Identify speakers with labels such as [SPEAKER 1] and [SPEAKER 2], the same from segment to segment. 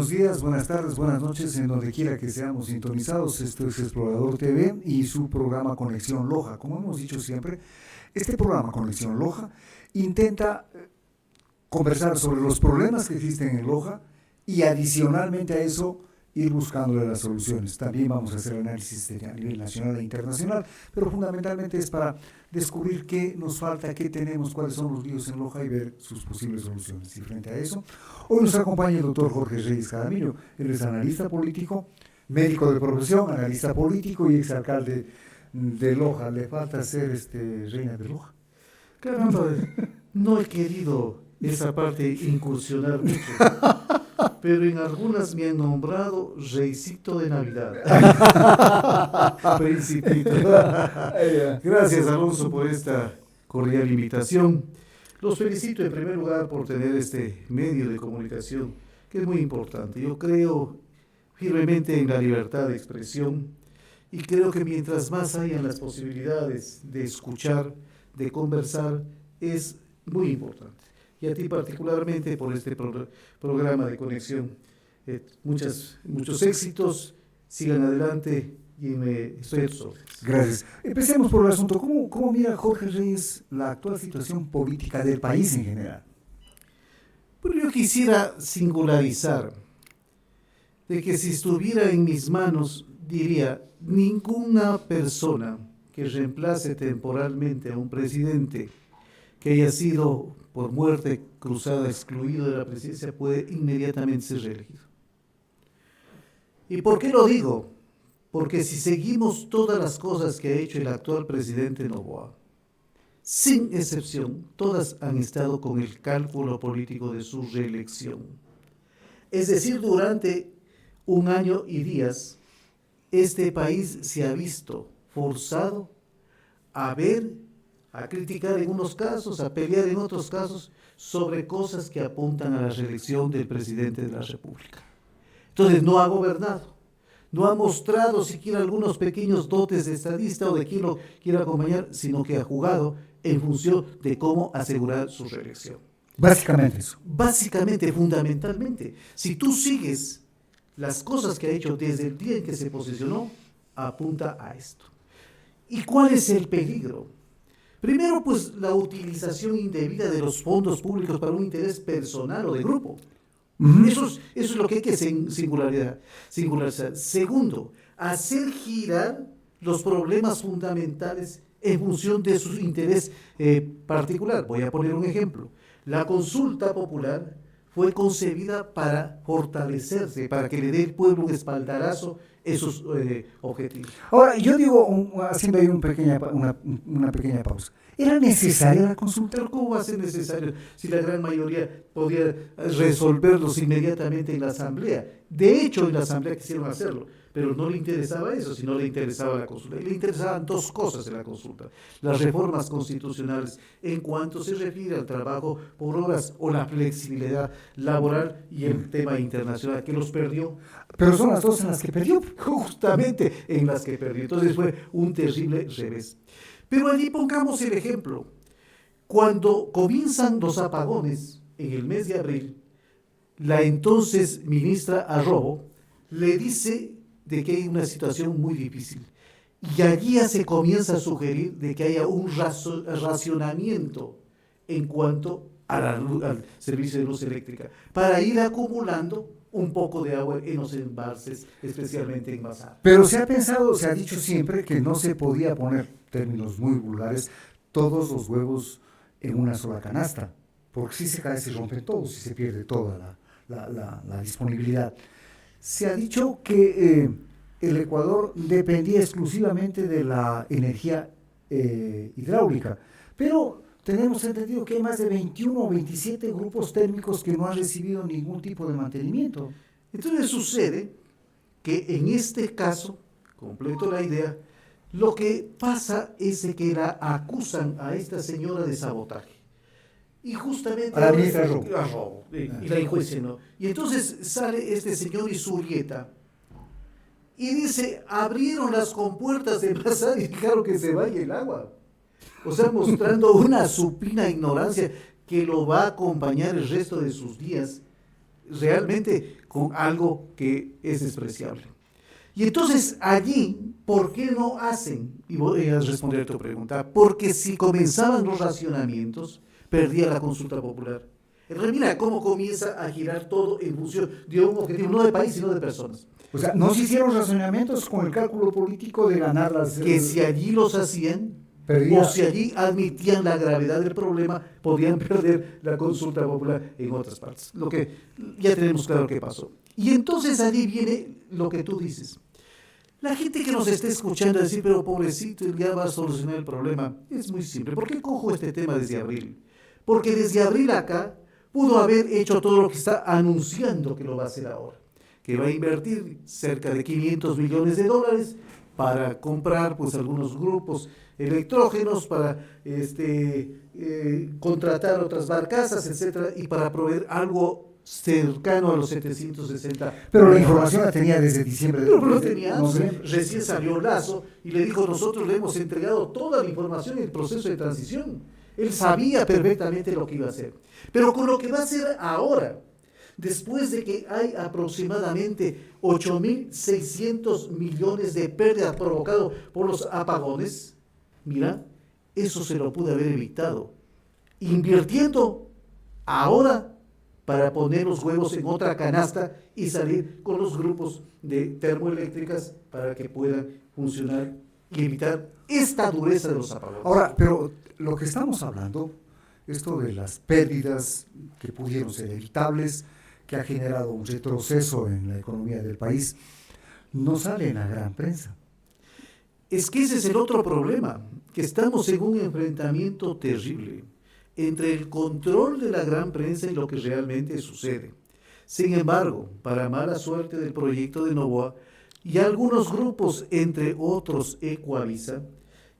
[SPEAKER 1] buenos días, buenas tardes, buenas noches, en donde quiera que seamos sintonizados. Esto es Explorador TV y su programa Conexión Loja. Como hemos dicho siempre, este programa Conexión Loja intenta conversar sobre los problemas que existen en Loja y adicionalmente a eso ir buscándole las soluciones. También vamos a hacer análisis a nivel nacional e internacional, pero fundamentalmente es para descubrir qué nos falta, qué tenemos, cuáles son los líos en Loja y ver sus posibles soluciones. Y frente a eso, hoy nos acompaña el doctor Jorge Reyes Jaramillo. Él es analista político, médico de profesión, analista político y exalcalde de Loja. Le falta ser reina de Loja.
[SPEAKER 2] Caramba, no he querido esa parte incursionar mucho, pero en algunas me han nombrado Reycito de Navidad. Principito. Gracias, Alonso, por esta cordial invitación. Los felicito en primer lugar por tener este medio de comunicación que es muy importante. Yo creo firmemente en la libertad de expresión y creo que mientras más hayan las posibilidades de escuchar, de conversar, es muy importante. Y a ti particularmente por este programa de conexión. Muchos éxitos, sigan adelante y estoy a tus órdenes.
[SPEAKER 1] Gracias. Empecemos por el asunto. ¿Cómo mira Jorge Reyes la actual situación política del país en general?
[SPEAKER 2] Pero yo quisiera singularizar de que si estuviera en mis manos, diría, ninguna persona que reemplace temporalmente a un presidente que haya sido por muerte cruzada excluido de la presidencia puede inmediatamente ser reelegido. ¿Y por qué lo digo? Porque si seguimos todas las cosas que ha hecho el actual presidente Noboa, sin excepción, todas han estado con el cálculo político de su reelección. Es decir, durante un año y días, este país se ha visto forzado a criticar en unos casos, a pelear en otros casos, sobre cosas que apuntan a la reelección del presidente de la República. Entonces no ha gobernado, no ha mostrado siquiera algunos pequeños dotes de estadista o de quien lo quiera acompañar, sino que ha jugado en función de cómo asegurar su reelección.
[SPEAKER 1] Básicamente eso.
[SPEAKER 2] Básicamente, fundamentalmente, si tú sigues las cosas que ha hecho desde el día en que se posesionó, apunta a esto. ¿Y cuál es el peligro? Primero, pues, la utilización indebida de los fondos públicos para un interés personal o de grupo. Eso es lo que hay que singularizar. Segundo, hacer girar los problemas fundamentales en función de su interés particular. Voy a poner un ejemplo. La consulta popular fue concebida para fortalecerse, para que le dé al pueblo un espaldarazo esos objetivos.
[SPEAKER 1] Ahora, yo digo, haciendo ahí una pequeña pausa, ¿era necesaria la consulta?
[SPEAKER 2] Pero ¿cómo va a ser necesario si la gran mayoría podía resolverlos inmediatamente en la Asamblea? De hecho, en la Asamblea quisieron hacerlo, pero no le interesaba eso, sino le interesaba la consulta. Y le interesaban dos cosas en la consulta: las reformas constitucionales en cuanto se refiere al trabajo por horas o la flexibilidad laboral y el tema internacional, que los perdió.
[SPEAKER 1] Pero son las dos en las que perdió.
[SPEAKER 2] Justamente en las que perdió. Entonces fue un terrible revés. Pero allí pongamos el ejemplo. Cuando comienzan los apagones en el mes de abril, la entonces ministra Arrobo le dice de que hay una situación muy difícil. Y allí ya se comienza a sugerir de que haya un racionamiento en cuanto al servicio de luz eléctrica, para ir acumulando un poco de agua en los embalses, especialmente en Masar.
[SPEAKER 1] Pero se ha dicho siempre que no se podía poner, términos muy vulgares, todos los huevos en una sola canasta, porque si se cae se rompen todos y se pierde toda la disponibilidad. Se ha dicho que el Ecuador dependía exclusivamente de la energía hidráulica, pero tenemos entendido que hay más de 21 o 27 grupos térmicos que no han recibido ningún tipo de mantenimiento.
[SPEAKER 2] Entonces sucede que en este caso, completo la idea, lo que pasa es de que la acusan a esta señora de sabotaje. Y justamente...
[SPEAKER 1] A la ministra
[SPEAKER 2] Arrobo. Y la enjuician, ¿no? Y entonces sale este señor Izurrieta y dice, abrieron las compuertas de Masar y dejaron que se vaya el agua. O sea, mostrando una supina ignorancia que lo va a acompañar el resto de sus días realmente con algo que es despreciable. Y entonces allí, ¿por qué no hacen? Y voy a responder a tu pregunta. Porque si comenzaban los racionamientos, perdía la consulta popular. Entonces mira cómo comienza a girar todo en función de un objetivo, no de país, sino de personas.
[SPEAKER 1] O sea, no se hicieron razonamientos con el cálculo político de ganar las...
[SPEAKER 2] Que si allí los hacían,
[SPEAKER 1] Perdía.
[SPEAKER 2] o si allí admitían la gravedad del problema, podían perder la consulta popular en otras partes. Lo que ya tenemos claro que pasó. Y entonces allí viene lo que tú dices. La gente que nos esté escuchando decir, pero pobrecito, él ya va a solucionar el problema. Es muy simple. ¿Por qué cojo este tema desde abril? Porque desde abril acá pudo haber hecho todo lo que está anunciando que lo va a hacer ahora. Que va a invertir cerca de 500 millones de dólares para comprar pues algunos grupos electrógenos, para contratar otras barcazas, etcétera, y para proveer algo cercano a los 760.
[SPEAKER 1] Pero la información la tenía desde diciembre.
[SPEAKER 2] Pero lo tenía antes. Recién salió Lazo y le dijo, nosotros le hemos entregado toda la información en el proceso de transición. Él sabía perfectamente lo que iba a hacer. Pero con lo que va a hacer ahora, después de que hay aproximadamente 8.600 millones de pérdidas provocadas por los apagones, mira, eso se lo pude haber evitado, invirtiendo ahora para poner los huevos en otra canasta y salir con los grupos de termoeléctricas para que puedan funcionar y evitar esta dureza de los apagones.
[SPEAKER 1] Ahora, pero lo que estamos hablando, esto de las pérdidas que pudieron ser evitables, que ha generado un retroceso en la economía del país, no sale en la gran prensa.
[SPEAKER 2] Es que ese es el otro problema, que estamos en un enfrentamiento terrible entre el control de la gran prensa y lo que realmente sucede. Sin embargo, para mala suerte del proyecto de Novoa, y algunos grupos, entre otros Ecuavisa,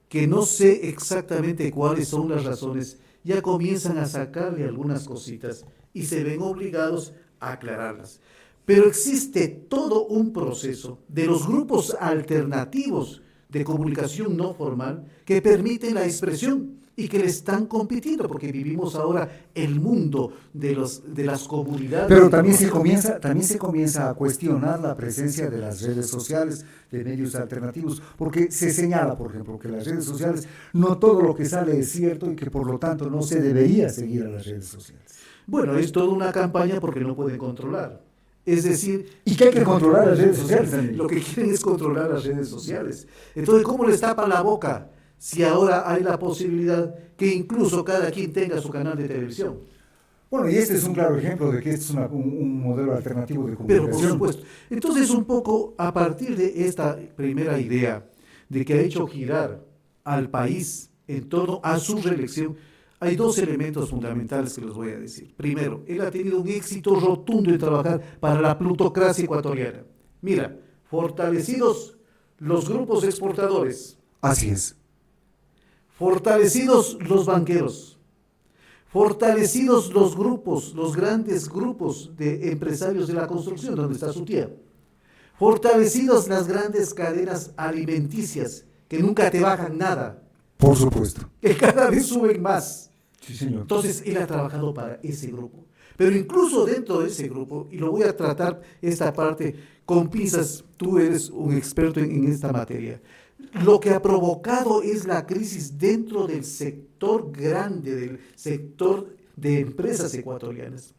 [SPEAKER 2] que no sé exactamente cuáles son las razones, ya comienzan a sacarle algunas cositas y se ven obligados a aclararlas. Pero existe todo un proceso de los grupos alternativos de comunicación no formal que permiten la expresión y que le están compitiendo, porque vivimos ahora el mundo de las comunidades.
[SPEAKER 1] Pero también se comienza a cuestionar la presencia de las redes sociales, de medios alternativos, porque se señala, por ejemplo, que las redes sociales, no todo lo que sale es cierto y que por lo tanto no se debería seguir a las redes sociales.
[SPEAKER 2] Bueno, es toda una campaña porque no pueden controlar. Es decir,
[SPEAKER 1] ¿y qué hay que controlar las redes sociales también?
[SPEAKER 2] Lo que quieren es controlar las redes sociales. Entonces, ¿cómo les tapan la boca si ahora hay la posibilidad que incluso cada quien tenga su canal de televisión?
[SPEAKER 1] Bueno, y este es un claro ejemplo de que este es un modelo alternativo de comunicación.
[SPEAKER 2] Pero por supuesto. Entonces, un poco a partir de esta primera idea de que ha hecho girar al país en torno a su reelección, hay dos elementos fundamentales que les voy a decir. Primero, él ha tenido un éxito rotundo en trabajar para la plutocracia ecuatoriana. Mira, fortalecidos los grupos exportadores.
[SPEAKER 1] Así es.
[SPEAKER 2] Fortalecidos los banqueros. Fortalecidos los grupos, los grandes grupos de empresarios de la construcción, donde está su tía. Fortalecidos las grandes cadenas alimenticias, que nunca te bajan nada.
[SPEAKER 1] Por supuesto.
[SPEAKER 2] Que cada vez suben más.
[SPEAKER 1] Sí, señor.
[SPEAKER 2] Entonces, él ha trabajado para ese grupo. Pero incluso dentro de ese grupo, y lo voy a tratar esta parte con pinzas, tú eres un experto en esta materia, lo que ha provocado es la crisis dentro del sector grande, del sector de empresas ecuatorianas.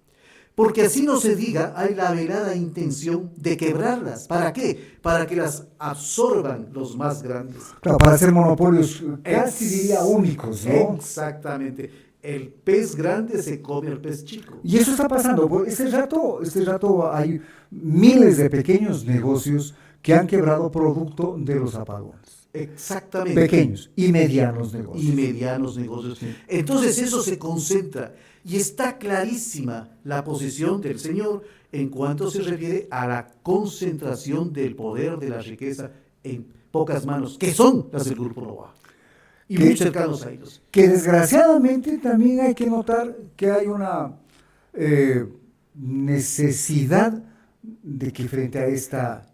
[SPEAKER 2] Porque así no se diga, hay la velada intención de quebrarlas. ¿Para qué? Para que las absorban los más grandes.
[SPEAKER 1] Claro, para hacer monopolios casi diría únicos, ¿no?
[SPEAKER 2] Exactamente. El pez grande se come al pez chico.
[SPEAKER 1] Y eso está pasando. Este rato hay miles de pequeños negocios que han quebrado producto de los apagones.
[SPEAKER 2] Exactamente.
[SPEAKER 1] Pequeños y medianos negocios.
[SPEAKER 2] Y medianos negocios. Sí. Entonces eso se concentra y está clarísima la posición del señor en cuanto se refiere a la concentración del poder de la riqueza en pocas manos, que son las del Grupo Novoa. Y muy cercanos a ellos.
[SPEAKER 1] Que desgraciadamente también hay que notar que hay una necesidad de que frente a esta,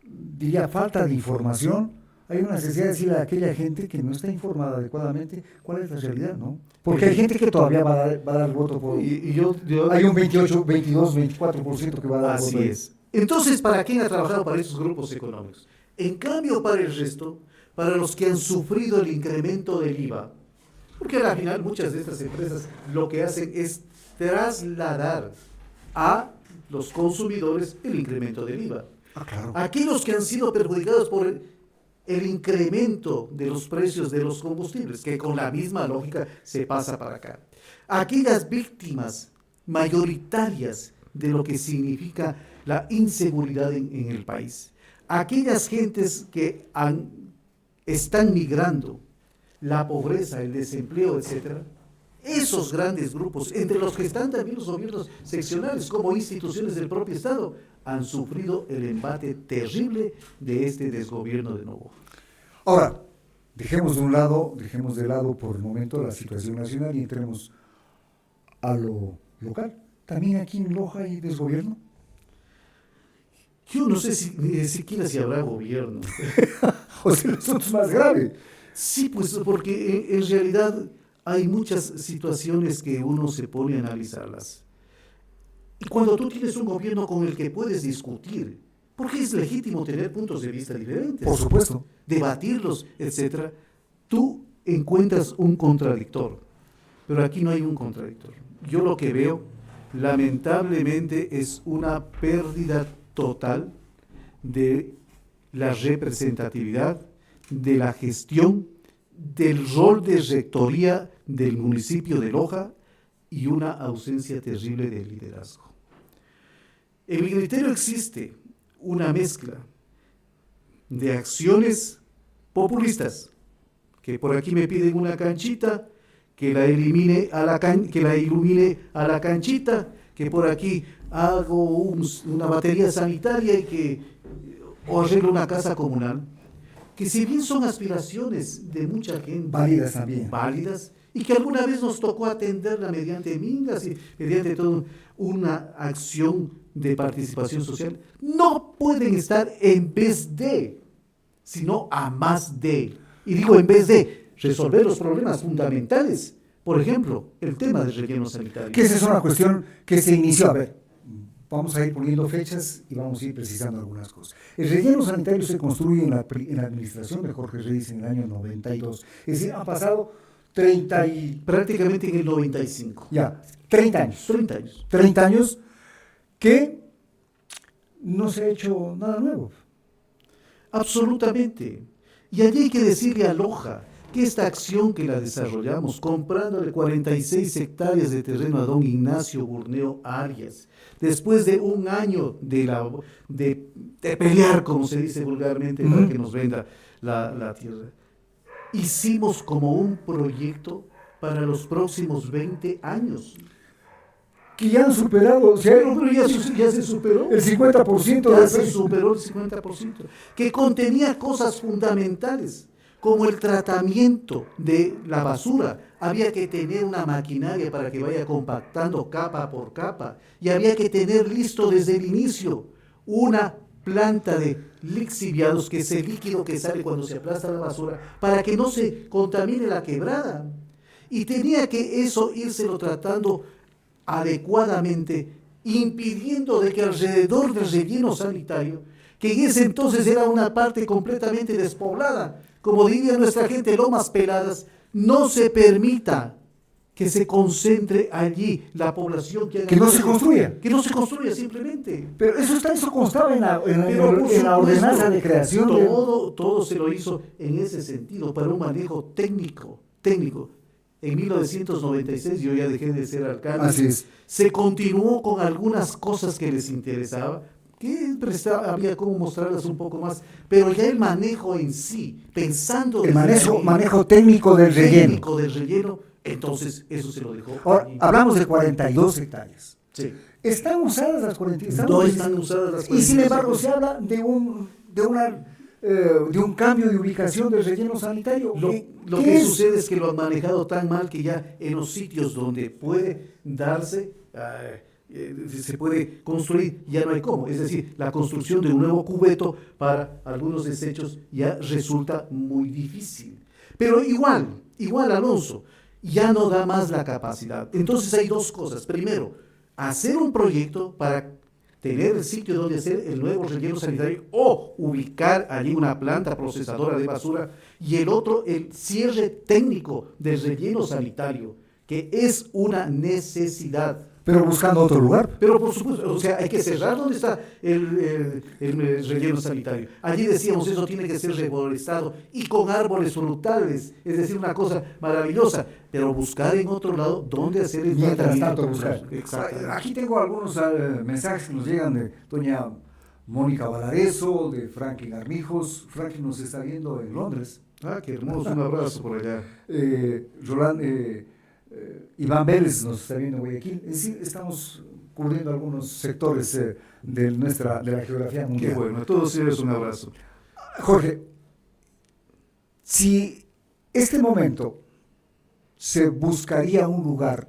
[SPEAKER 1] diría, falta de información, hay una necesidad de decirle a aquella gente que no está informada adecuadamente cuál es la realidad, ¿no? Porque hay gente que todavía va a dar voto por... hay un 28, 22, 24% que va a dar voto.
[SPEAKER 2] Así es. Entonces, ¿para quién ha trabajado para esos grupos económicos? En cambio, para el resto, para los que han sufrido el incremento del IVA, porque al final muchas de estas empresas lo que hacen es trasladar a los consumidores el incremento del IVA.
[SPEAKER 1] Claro.
[SPEAKER 2] Aquellos que han sido perjudicados por el incremento de los precios de los combustibles, que con la misma lógica se pasa para acá. Aquellas víctimas mayoritarias de lo que significa la inseguridad en el país. Aquellas gentes que están migrando, la pobreza, el desempleo, etc. Esos grandes grupos, entre los que están también los gobiernos seccionales como instituciones del propio Estado, han sufrido el embate terrible de este desgobierno de Novoa.
[SPEAKER 1] Ahora, dejemos de lado por el momento la situación nacional y entremos a lo local. ¿También aquí en Loja hay desgobierno?
[SPEAKER 2] Yo no sé si siquiera si habrá gobierno.
[SPEAKER 1] O sea, eso es más grave.
[SPEAKER 2] Sí, pues porque en realidad hay muchas situaciones que uno se pone a analizarlas. Y cuando tú tienes un gobierno con el que puedes discutir, porque es legítimo tener puntos de vista diferentes,
[SPEAKER 1] por supuesto,
[SPEAKER 2] debatirlos, etc., tú encuentras un contradictor. Pero aquí no hay un contradictor. Yo lo que veo, lamentablemente, es una pérdida total de la representatividad, de la gestión, del rol de rectoría del municipio de Loja y una ausencia terrible de liderazgo. En mi criterio existe una mezcla de acciones populistas, que por aquí me piden una canchita, que la ilumine a la canchita, que por aquí hago una batería sanitaria o arreglo una casa comunal, que si bien son aspiraciones de mucha gente,
[SPEAKER 1] válidas también,
[SPEAKER 2] y que alguna vez nos tocó atenderla mediante mingas y mediante toda una acción de participación social, no pueden estar en vez de, sino a más de. Y digo en vez de resolver los problemas fundamentales, por ejemplo, el tema del relleno sanitario.
[SPEAKER 1] Que esa es una cuestión que se inició. A ver, vamos a ir poniendo fechas y vamos a ir precisando algunas cosas. El relleno sanitario se construye en la administración de Jorge Reyes en el año 92. Es decir, han pasado
[SPEAKER 2] prácticamente en el 95.
[SPEAKER 1] Ya, 30 años.
[SPEAKER 2] 30 años.
[SPEAKER 1] 30 años que no se ha hecho nada nuevo.
[SPEAKER 2] Absolutamente. Y allí hay que decirle a Loja que esta acción que la desarrollamos, comprándole 46 hectáreas de terreno a don Ignacio Burneo Arias, después de un año de pelear, como se dice vulgarmente, para que nos venda la tierra, hicimos como un proyecto para los próximos 20 años.
[SPEAKER 1] Que ya han superado, o sea,
[SPEAKER 2] pero ya se superó.
[SPEAKER 1] El 50%.
[SPEAKER 2] Ya se superó el 50%. Que contenía cosas fundamentales, como el tratamiento de la basura. Había que tener una maquinaria para que vaya compactando capa por capa. Y había que tener listo desde el inicio una planta de lixiviados, que es el líquido que sale cuando se aplasta la basura, para que no se contamine la quebrada. Y tenía que eso írselo tratando adecuadamente, impidiendo de que alrededor del relleno sanitario, que en ese entonces era una parte completamente despoblada, como diría nuestra gente, lomas peladas, no se permita que se concentre allí la población que
[SPEAKER 1] no se construya.
[SPEAKER 2] Que no se construya simplemente.
[SPEAKER 1] Pero eso constaba en la ordenanza de creación.
[SPEAKER 2] Todo se lo hizo en ese sentido, para un manejo técnico. En 1996 yo ya dejé de ser alcalde.
[SPEAKER 1] Así es.
[SPEAKER 2] Se continuó con algunas cosas que les interesaba, que había como mostrarlas un poco más, pero ya el manejo en sí, pensando...
[SPEAKER 1] El manejo técnico del
[SPEAKER 2] relleno, entonces eso se lo dejó.
[SPEAKER 1] Ahora, hablamos de 42 hectáreas.
[SPEAKER 2] Sí.
[SPEAKER 1] ¿Están usadas las 42?
[SPEAKER 2] No están usadas las 42.
[SPEAKER 1] Y sin embargo se habla de un cambio de ubicación del relleno sanitario.
[SPEAKER 2] Lo que sucede es que lo han manejado tan mal que ya en los sitios donde puede darse, se puede construir, ya no hay cómo. Es decir, la construcción de un nuevo cubeto para algunos desechos ya resulta muy difícil. Pero igual, Alonso, ya no da más la capacidad. Entonces hay dos cosas. Primero, hacer un proyecto para tener el sitio donde hacer el nuevo relleno sanitario o ubicar allí una planta procesadora de basura. Y el otro, el cierre técnico del relleno sanitario, que es una necesidad.
[SPEAKER 1] Pero buscando otro lugar.
[SPEAKER 2] Pero por supuesto, o sea, hay que cerrar donde está el relleno sanitario. Allí decíamos, eso tiene que ser reforestado y con árboles frutales, es decir, una cosa maravillosa, pero buscar en otro lado dónde hacer el
[SPEAKER 1] mientras tanto buscar.
[SPEAKER 2] Exacto.
[SPEAKER 1] Aquí tengo algunos mensajes que nos llegan de doña Mónica Valareso, de Franklin Armijos. Franklin nos está viendo en Londres.
[SPEAKER 2] Ah, qué hermoso, un abrazo por allá.
[SPEAKER 1] Iván Vélez nos está viendo en Guayaquil. Es decir, estamos cubriendo algunos sectores de la geografía mundial.
[SPEAKER 2] Qué bueno, a todos ustedes un abrazo.
[SPEAKER 1] Jorge, si este momento se buscaría un lugar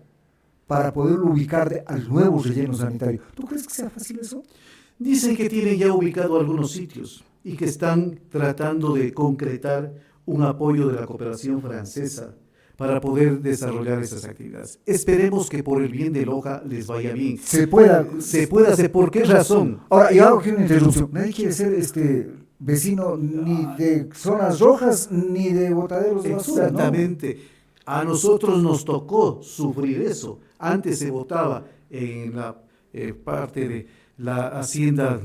[SPEAKER 1] para poder ubicar al nuevo relleno sanitario, ¿tú crees que sea fácil eso?
[SPEAKER 2] Dicen que tienen ya ubicado algunos sitios y que están tratando de concretar un apoyo de la cooperación francesa para poder desarrollar esas actividades. Esperemos que por el bien de Loja les vaya bien.
[SPEAKER 1] Se pueda
[SPEAKER 2] hacer. ¿Por qué razón?
[SPEAKER 1] Ahora, yo hago aquí una interrupción. Nadie quiere ser vecino ni de zonas rojas ni de botaderos de basura, ¿no?
[SPEAKER 2] Exactamente. A nosotros nos tocó sufrir eso. Antes se votaba en la parte de la hacienda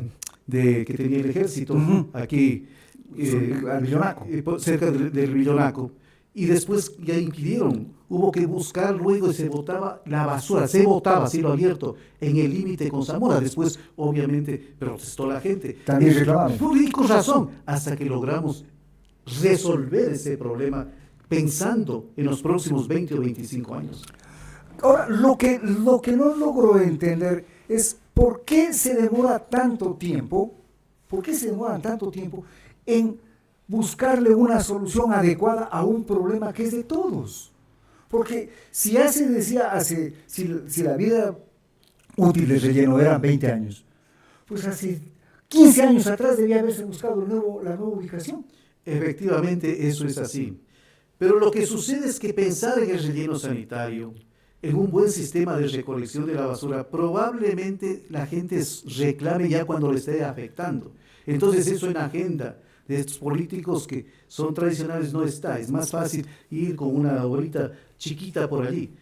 [SPEAKER 2] que tenía el ejército, aquí cerca del Villonaco. Y después ya impidieron, hubo que buscar luego y se botaba la basura, se botaba a cielo abierto en el límite con Zamora. Después, obviamente, protestó la gente.
[SPEAKER 1] También reclamaron.
[SPEAKER 2] Y con razón, hasta que logramos resolver ese problema pensando en los próximos 20 o 25 años.
[SPEAKER 1] Ahora, lo que no logro entender es por qué se demora tanto tiempo, en buscarle una solución adecuada a un problema que es de todos. Porque si la vida útil del relleno eran 20 años, pues hace 15 años atrás debía haberse buscado la nueva ubicación.
[SPEAKER 2] Efectivamente, eso es así. Pero lo que sucede es que pensar en el relleno sanitario, en un buen sistema de recolección de la basura, probablemente la gente reclame ya cuando le esté afectando. Entonces eso en agenda de estos políticos que son tradicionales no está. Es más fácil ir con una bolita chiquita por allí.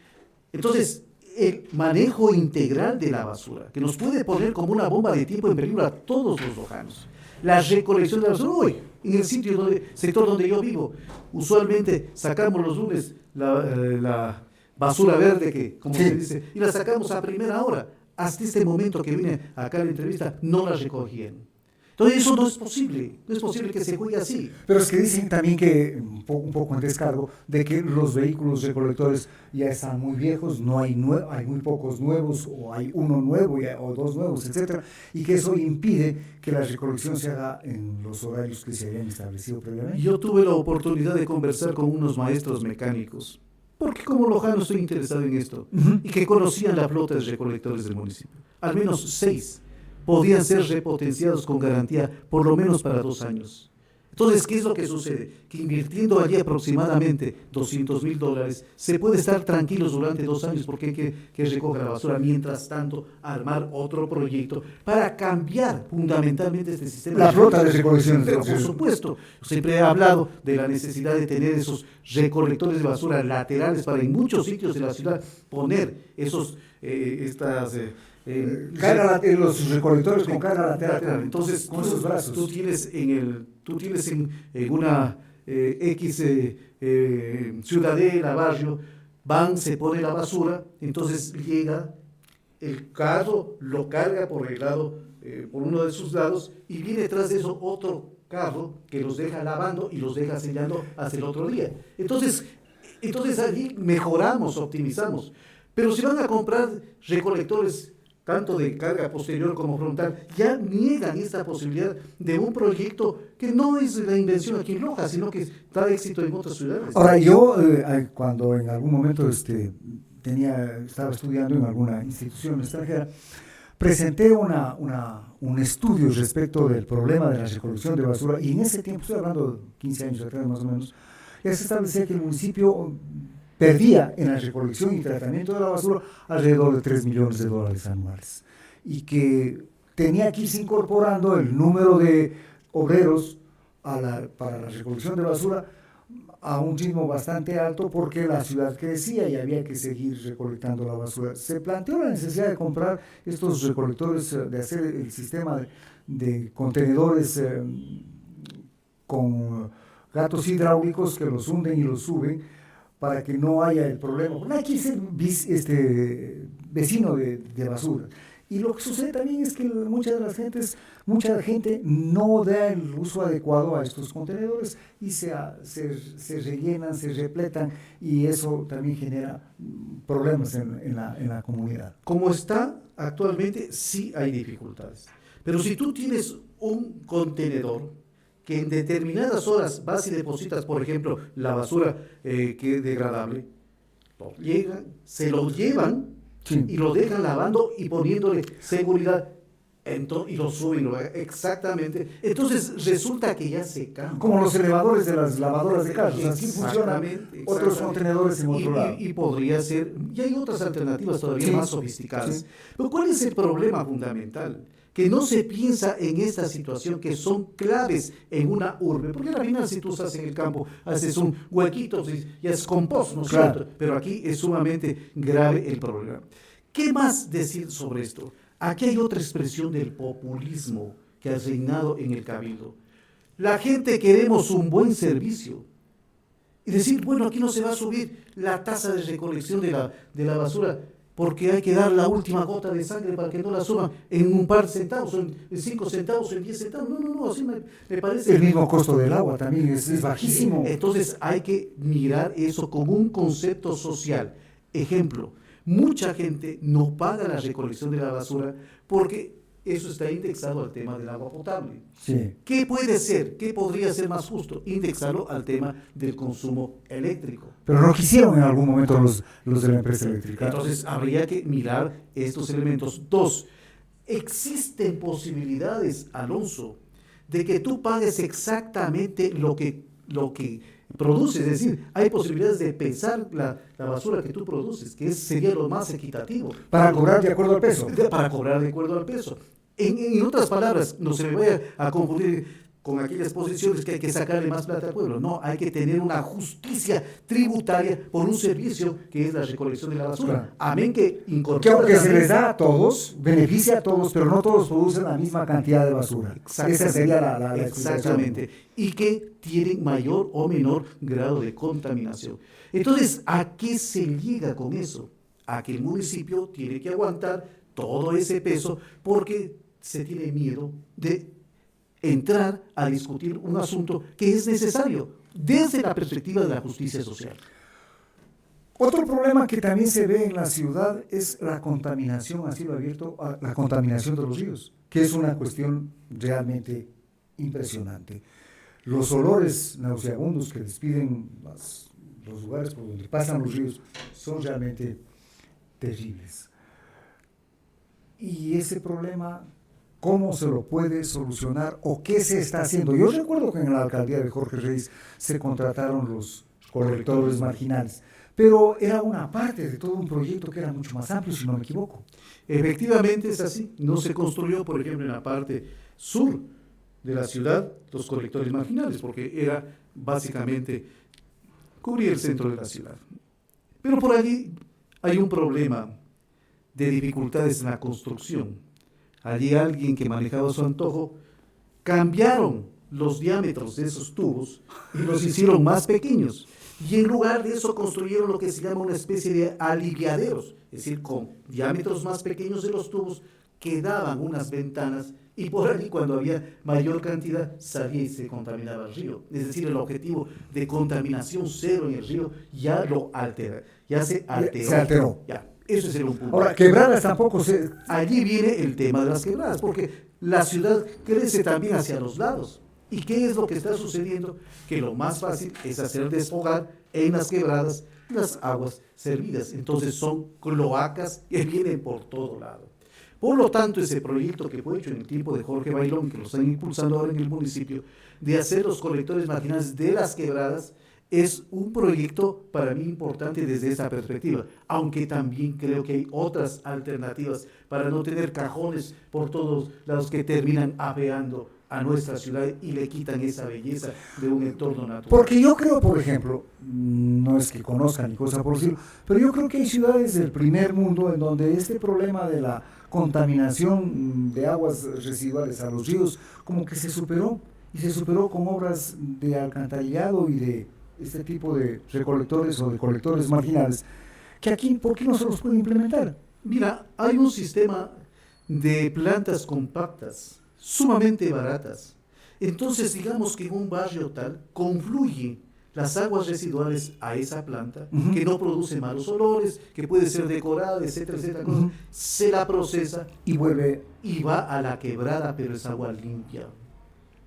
[SPEAKER 2] Entonces, el manejo integral de la basura, que nos puede poner como una bomba de tiempo en peligro a todos los lojanos. La recolección de la basura, hoy, en el sector donde yo vivo, usualmente sacamos los lunes la basura verde, que como se dice, y la sacamos a primera hora. Hasta este momento que vine acá a la entrevista, no la recogían. Entonces eso no es posible que se juegue así.
[SPEAKER 1] Pero es que dicen también que, un poco en descargo, de que los vehículos recolectores ya están muy viejos, hay muy pocos nuevos, o hay uno nuevo o dos nuevos, etcétera, y que eso impide que la recolección se haga en los horarios que se habían establecido previamente.
[SPEAKER 2] Yo tuve la oportunidad de conversar con unos maestros mecánicos, porque como lojano estoy interesado en esto, y que conocían la flota de recolectores del municipio. Al menos 6 podían ser repotenciados con garantía por lo menos para 2 años. Entonces, ¿qué es lo que sucede? Que invirtiendo allí aproximadamente $200,000, se puede estar tranquilos durante 2 años porque hay que recoger la basura. Mientras tanto, armar otro proyecto para cambiar fundamentalmente este sistema.
[SPEAKER 1] La flota de recolección.
[SPEAKER 2] Pero, por supuesto, siempre he hablado de la necesidad de tener esos recolectores de basura laterales para en muchos sitios de la ciudad poner esos,
[SPEAKER 1] los recolectores con carga lateral.
[SPEAKER 2] Entonces,
[SPEAKER 1] con esos brazos.
[SPEAKER 2] Tú tienes en una ciudadela, barrio, se pone la basura, entonces llega el carro, lo carga por uno de sus lados, y viene detrás de eso otro carro que los deja lavando y los deja sellando hasta el otro día. Entonces allí mejoramos, optimizamos. Pero si van a comprar recolectores tanto de carga posterior como frontal, ya niegan esta posibilidad de un proyecto que no es la invención aquí en Loja, sino que da éxito en otras ciudades.
[SPEAKER 1] Ahora, yo cuando en algún momento estaba estudiando en alguna institución extranjera, presenté un estudio respecto del problema de la recolección de basura, y en ese tiempo, estoy hablando de 15 años atrás más o menos, ya se establecía que el municipio perdía en la recolección y tratamiento de la basura alrededor de $3 millones anuales, y que tenía que irse incorporando el número de obreros para la recolección de basura a un ritmo bastante alto, porque la ciudad crecía y había que seguir recolectando la basura. Se planteó la necesidad de comprar estos recolectores, de hacer el sistema de contenedores con gatos hidráulicos que los hunden y los suben, para que no haya el problema. No hay que ser vecino de basura. Y lo que sucede también es que mucha gente no da el uso adecuado a estos contenedores y se rellenan, se repletan, y eso también genera problemas en la comunidad.
[SPEAKER 2] Como está actualmente, sí hay dificultades. Pero si tú tienes un contenedor que en determinadas horas vas y depositas, por ejemplo, la basura que es degradable, llegan, se lo llevan, sí, y lo dejan lavando y poniéndole seguridad, y lo suben, exactamente. Entonces resulta que ya se cambia.
[SPEAKER 1] Como los elevadores de las lavadoras de carros, así funcionan otros contenedores en otro lado.
[SPEAKER 2] Y podría ser, y hay otras alternativas todavía, sí, más sofisticadas. Sí. Pero ¿cuál es el problema fundamental? Que no se piensa en esta situación, que son claves en una urbe, porque al final, si tú estás en el campo, haces un huequito y es compost, ¿no es cierto? Pero aquí es sumamente grave el problema. ¿Qué más decir sobre esto? Aquí hay otra expresión del populismo que ha reinado en el cabildo. La gente queremos un buen servicio y decir, bueno, aquí no se va a subir la tasa de recolección de la basura, porque hay que dar la última gota de sangre para que no la suban en un par de centavos, en 5 centavos, en 10 centavos. No, así me parece.
[SPEAKER 1] El mismo costo del agua también es bajísimo.
[SPEAKER 2] Entonces hay que mirar eso como un concepto social. Ejemplo, mucha gente no paga la recolección de la basura porque eso está indexado al tema del agua potable.
[SPEAKER 1] Sí.
[SPEAKER 2] ¿Qué puede ser? ¿Qué podría ser más justo? Indexarlo al tema del consumo eléctrico.
[SPEAKER 1] Pero no quisieron en algún momento los de la empresa eléctrica.
[SPEAKER 2] Entonces habría que mirar estos elementos. 2, existen posibilidades, Alonso, de que tú pagues exactamente lo que produces. Es decir, hay posibilidades de pesar la basura que tú produces, que sería lo más equitativo.
[SPEAKER 1] Para cobrar de acuerdo al peso.
[SPEAKER 2] Para cobrar de acuerdo al peso. En otras palabras, no se me vaya a confundir con aquellas posiciones que hay que sacarle más plata al pueblo. No, hay que tener una justicia tributaria por un servicio que es la recolección de la basura.
[SPEAKER 1] Claro.
[SPEAKER 2] Amén que incorpora.
[SPEAKER 1] Que aunque se les da a todos, beneficia a todos, pero no todos producen la misma cantidad de basura. Esa sería la
[SPEAKER 2] exactamente. Y que tienen mayor o menor grado de contaminación. Entonces, ¿a qué se llega con eso? A que el municipio tiene que aguantar todo ese peso porque se tiene miedo de entrar a discutir un asunto que es necesario desde la perspectiva de la justicia social.
[SPEAKER 1] Otro problema que también se ve en la ciudad es la contaminación a cielo abierto, la contaminación de los ríos, que es una cuestión realmente impresionante. Los olores nauseabundos que despiden los lugares por donde pasan los ríos son realmente terribles. Y ese problema, ¿cómo se lo puede solucionar o qué se está haciendo? Yo recuerdo que en la alcaldía de Jorge Reyes se contrataron los colectores marginales, pero era una parte de todo un proyecto que era mucho más amplio, si no me equivoco.
[SPEAKER 2] Efectivamente es así. No se construyó, por ejemplo, en la parte sur de la ciudad los colectores marginales, porque era básicamente cubrir el centro de la ciudad. Pero por allí hay un problema de dificultades en la construcción. Allí alguien que manejaba su antojo, cambiaron los diámetros de esos tubos y los hicieron más pequeños. Y en lugar de eso construyeron lo que se llama una especie de aliviaderos, es decir, con diámetros más pequeños de los tubos quedaban unas ventanas y por allí cuando había mayor cantidad salía y se contaminaba el río. Es decir, el objetivo de contaminación cero en el río ya lo altera, ya se alteró.
[SPEAKER 1] Se alteró.
[SPEAKER 2] Ya. Eso es el un punto.
[SPEAKER 1] Ahora, quebradas tampoco se...
[SPEAKER 2] Allí viene el tema de las quebradas, porque la ciudad crece también hacia los lados. ¿Y qué es lo que está sucediendo? Que lo más fácil es hacer desfogar en las quebradas las aguas servidas. Entonces son cloacas que vienen por todo lado. Por lo tanto, ese proyecto que fue hecho en el tiempo de Jorge Bailón, que lo están impulsando ahora en el municipio, de hacer los colectores marginales de las quebradas, es un proyecto para mí importante desde esa perspectiva, aunque también creo que hay otras alternativas para no tener cajones por todos lados que terminan apeando a nuestra ciudad y le quitan esa belleza de un entorno natural.
[SPEAKER 1] Porque yo creo, por ejemplo, no es que conozca ni cosa por decirlo, pero yo creo que hay ciudades del primer mundo en donde este problema de la contaminación de aguas residuales a los ríos como que se superó, y se superó con obras de alcantarillado y de este tipo de recolectores o de colectores marginales, que aquí, ¿por qué no se los puede implementar?
[SPEAKER 2] Mira, hay un sistema de plantas compactas, sumamente baratas. Entonces, digamos que en un barrio tal, confluye las aguas residuales a esa planta, que no produce malos olores, que puede ser decorada, etcétera, etcétera, se la procesa
[SPEAKER 1] y vuelve
[SPEAKER 2] y va a la quebrada, pero es agua limpia.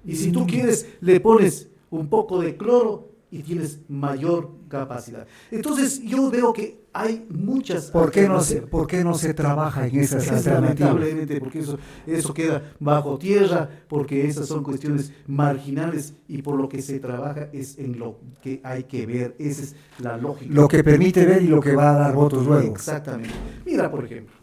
[SPEAKER 2] Y si tú quieres, le pones un poco de cloro y tienes mayor capacidad. Entonces, yo veo que hay muchas...
[SPEAKER 1] ¿Por qué no se trabaja en esas alternativas?
[SPEAKER 2] Lamentablemente, porque eso queda bajo tierra, porque esas son cuestiones marginales y por lo que se trabaja es en lo que hay que ver. Esa es la lógica.
[SPEAKER 1] Lo que permite ver y lo que va a dar votos luego.
[SPEAKER 2] Exactamente. Mira, por ejemplo,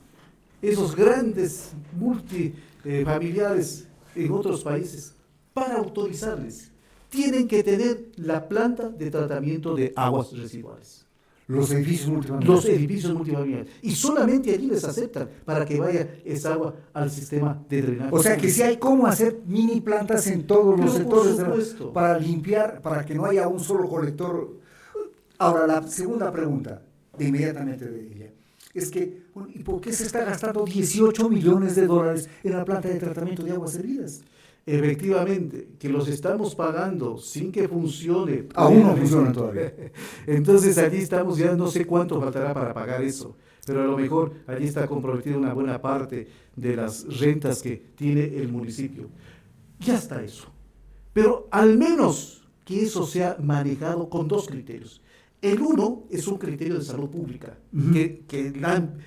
[SPEAKER 2] esos grandes multifamiliares en otros países, para autorizarles, tienen que tener la planta de tratamiento de aguas residuales.
[SPEAKER 1] Los edificios multifamiliares.
[SPEAKER 2] Los edificios multifamiliares. Y solamente allí les aceptan para que vaya esa agua al sistema de drenaje.
[SPEAKER 1] O sea que sí hay cómo hacer mini plantas en todos los sectores para limpiar, para que no haya un solo colector. Ahora, la segunda pregunta, de inmediatamente de ella, es que, bueno, ¿y por qué se está gastando 18 millones de dólares en la planta de tratamiento de aguas servidas?
[SPEAKER 2] Efectivamente, que los estamos pagando sin que funcione.
[SPEAKER 1] Aún no funciona todavía.
[SPEAKER 2] Entonces allí estamos, ya no sé cuánto faltará para pagar eso, pero a lo mejor allí está comprometida una buena parte de las rentas que tiene el municipio. Ya está eso. Pero al menos que eso sea manejado con dos criterios. El uno es un criterio de salud pública, que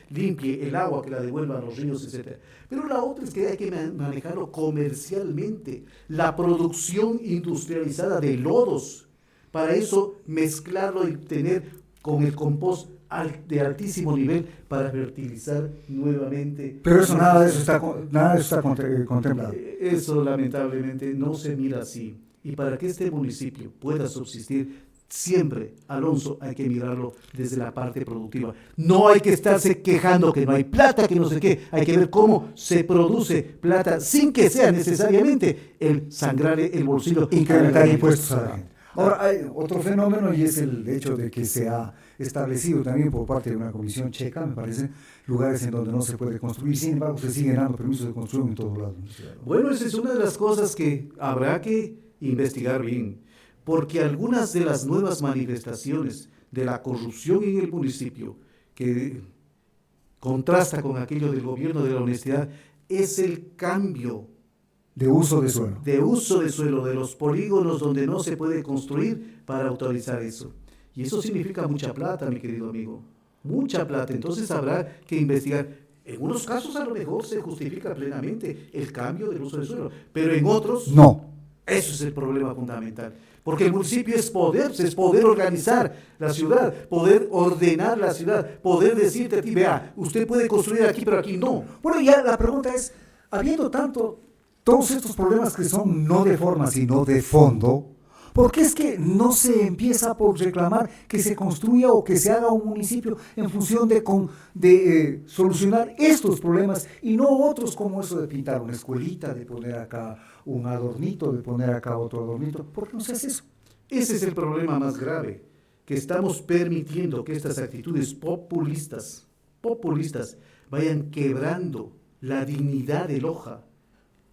[SPEAKER 2] limpie el agua, que la devuelva a los ríos, etc. Pero la otra es que hay que manejarlo comercialmente, la producción industrializada de lodos. Para eso mezclarlo y tener con el compost de altísimo nivel para fertilizar nuevamente.
[SPEAKER 1] Pero eso nada de eso está contemplado.
[SPEAKER 2] Eso lamentablemente no se mira así. Y para que este municipio pueda subsistir, siempre, Alonso, hay que mirarlo desde la parte productiva. No hay que estarse quejando que no hay plata, que no sé qué. Hay que ver cómo se produce plata sin que sea necesariamente el sangrar el bolsillo.
[SPEAKER 1] Incrementar impuestos a la gente. Ahora, hay otro fenómeno y es el hecho de que se ha establecido también por parte de una comisión checa, me parece, lugares en donde no se puede construir. Sin embargo, se siguen dando permisos de construcción en todos lados.
[SPEAKER 2] Bueno, esa es una de las cosas que habrá que investigar bien. Porque algunas de las nuevas manifestaciones de la corrupción en el municipio, que contrasta con aquello del gobierno de la honestidad, es el cambio
[SPEAKER 1] de uso de suelo.
[SPEAKER 2] De uso de suelo, de los polígonos donde no se puede construir para autorizar eso. Y eso significa mucha plata, mi querido amigo. Mucha plata. Entonces habrá que investigar. En unos casos a lo mejor se justifica plenamente el cambio del uso del suelo, pero en otros
[SPEAKER 1] no.
[SPEAKER 2] Eso es el problema fundamental. Porque el municipio es poder organizar la ciudad, poder ordenar la ciudad, poder decirte a ti, vea, usted puede construir aquí, pero aquí no.
[SPEAKER 1] Bueno, ya la pregunta es, habiendo todos estos problemas que son no de forma, sino de fondo, ¿por qué es que no se empieza por reclamar que se construya o que se haga un municipio en función de solucionar estos problemas y no otros como eso de pintar una escuelita, de poner acá un adornito, de poner acá otro adornito? ¿Por qué no se hace eso?
[SPEAKER 2] Ese es el problema más grave, que estamos permitiendo que estas actitudes populistas vayan quebrando la dignidad de Loja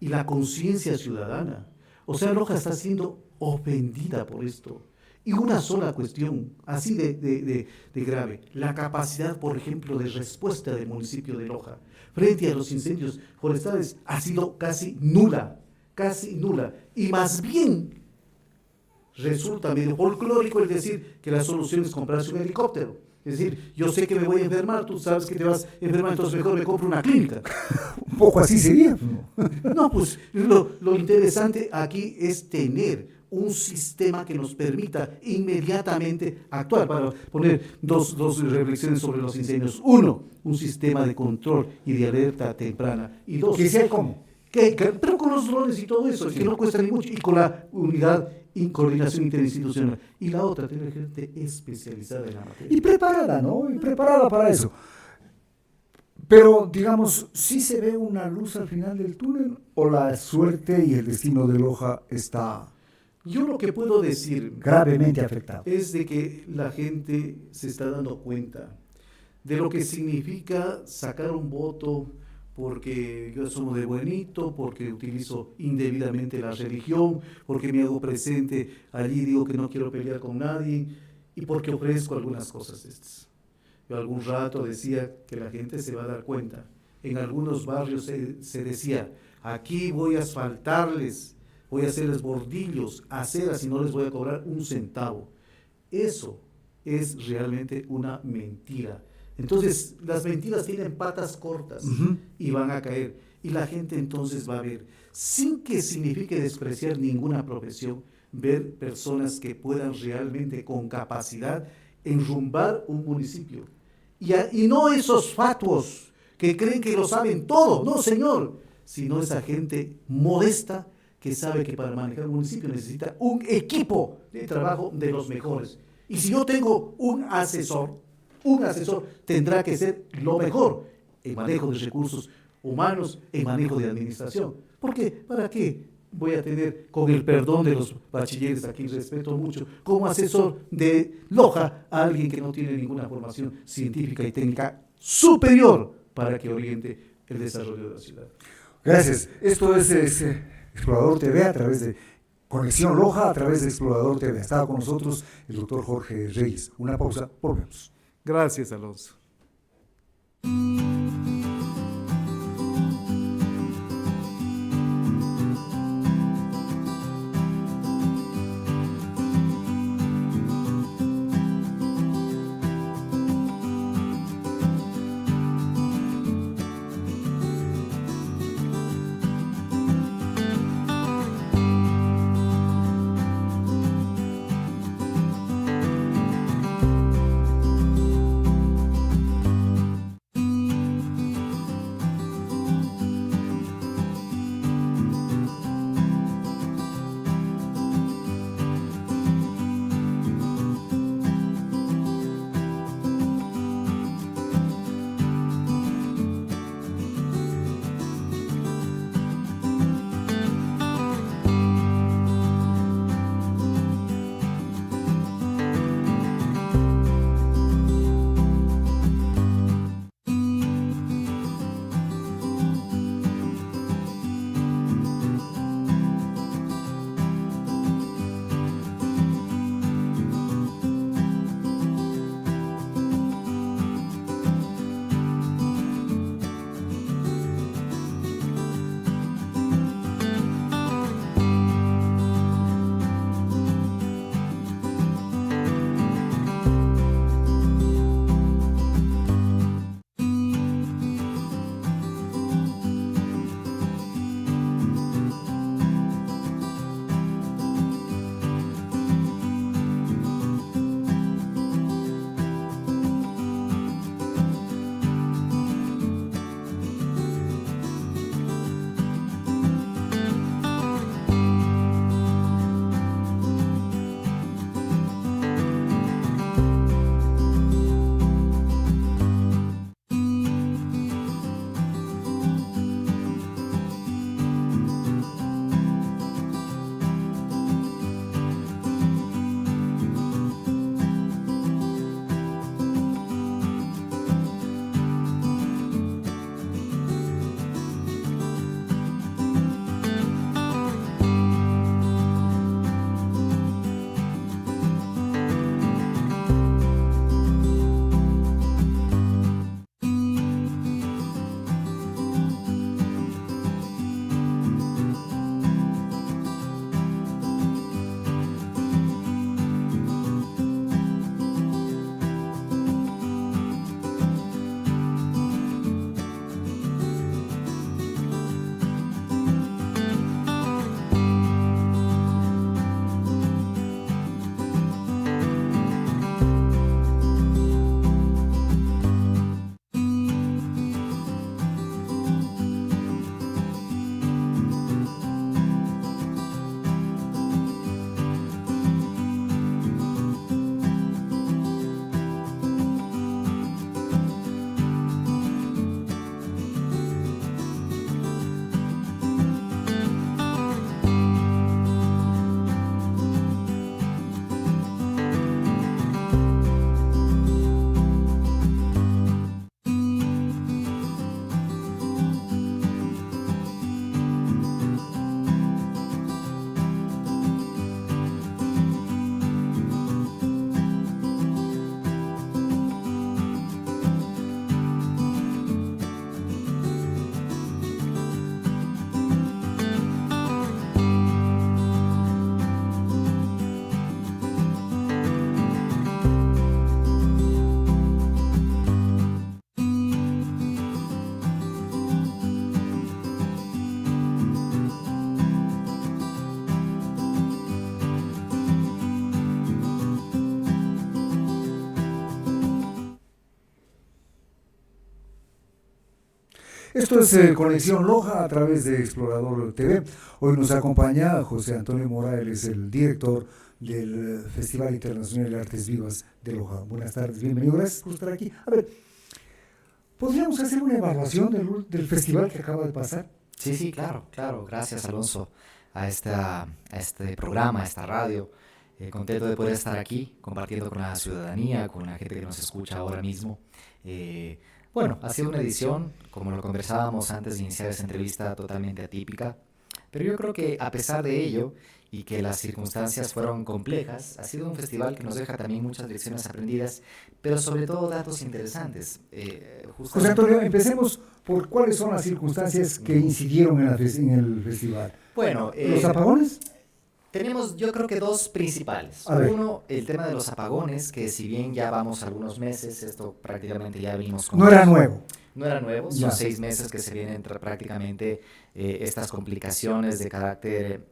[SPEAKER 2] y la conciencia ciudadana. O sea, Loja está siendo ofendida por esto. Y una sola cuestión, así de grave, la capacidad, por ejemplo, de respuesta del municipio de Loja frente a los incendios forestales ha sido casi nula, y más bien resulta medio folclórico el decir que la solución es comprarse un helicóptero. Es decir, yo sé que me voy a enfermar, tú sabes que te vas a enfermar, entonces mejor me compro una clínica.
[SPEAKER 1] Un poco así sería.
[SPEAKER 2] No, pues lo interesante aquí es tener un sistema que nos permita inmediatamente actuar. Para poner dos reflexiones sobre los incendios. Uno, un sistema de control y de alerta temprana. Y dos,
[SPEAKER 1] ¿Que sea cómo?
[SPEAKER 2] pero con los drones y todo eso, que no cuesta ni mucho, y con la unidad en coordinación interinstitucional. Y la otra, tener gente especializada en la materia.
[SPEAKER 1] Y preparada, ¿no? Y preparada para eso. Pero, digamos, ¿sí se ve una luz al final del túnel o la suerte y el destino de Loja está
[SPEAKER 2] Yo lo que puedo decir
[SPEAKER 1] gravemente afectado?
[SPEAKER 2] es de que la gente se está dando cuenta de lo que significa sacar un voto porque yo soy de buenito, porque utilizo indebidamente la religión, porque me hago presente allí, digo que no quiero pelear con nadie y porque ofrezco algunas cosas estas. Yo algún rato decía que la gente se va a dar cuenta. En algunos barrios se decía, aquí voy a asfaltarles, voy a hacerles bordillos, aceras y no les voy a cobrar un centavo. Eso es realmente una mentira. Entonces, las mentiras tienen patas cortas y van a caer. Y la gente entonces va a ver, sin que signifique despreciar ninguna profesión, ver personas que puedan realmente con capacidad enrumbar un municipio. Y no esos fatuos que creen que lo saben todo, no señor, sino esa gente modesta que sabe que para manejar un municipio necesita un equipo de trabajo de los mejores. Y si yo tengo un asesor tendrá que ser lo mejor en manejo de recursos humanos, en manejo de administración. ¿Por qué? ¿Para qué voy a tener, con el perdón de los bachilleres, a quien respeto mucho, como asesor de Loja a alguien que no tiene ninguna formación científica y técnica superior para que oriente el desarrollo de la ciudad?
[SPEAKER 1] Gracias. Esto es Explorador TV a través de Conexión Loja, a través de Explorador TV. Estaba con nosotros el doctor Jorge Reyes. Una pausa, volvemos.
[SPEAKER 2] Gracias, Alonso.
[SPEAKER 1] Esto es Conexión Loja a través de Explorador TV. Hoy nos acompaña José Antonio Morales, el director del Festival Internacional de Artes Vivas de Loja. Buenas tardes, bienvenido, gracias por estar aquí. A ver, ¿podríamos hacer una evaluación del festival que acaba de pasar?
[SPEAKER 3] Sí, claro. Gracias, Alonso, a este programa, a esta radio. Contento de poder estar aquí compartiendo con la ciudadanía, con la gente que nos escucha ahora mismo. Bueno, ha sido una edición, como lo conversábamos antes de iniciar esta entrevista, totalmente atípica, pero yo creo que a pesar de ello y que las circunstancias fueron complejas, ha sido un festival que nos deja también muchas lecciones aprendidas, pero sobre todo datos interesantes.
[SPEAKER 1] José Antonio, empecemos por cuáles son las circunstancias que incidieron en el festival.
[SPEAKER 3] Bueno,
[SPEAKER 1] ¿los apagones?
[SPEAKER 3] Tenemos, yo creo que dos principales. Uno, el tema de los apagones, que si bien ya vamos algunos meses, esto prácticamente ya venimos con...
[SPEAKER 1] No era nuevo.
[SPEAKER 3] No era nuevo, son 6 meses que se vienen prácticamente estas complicaciones de carácter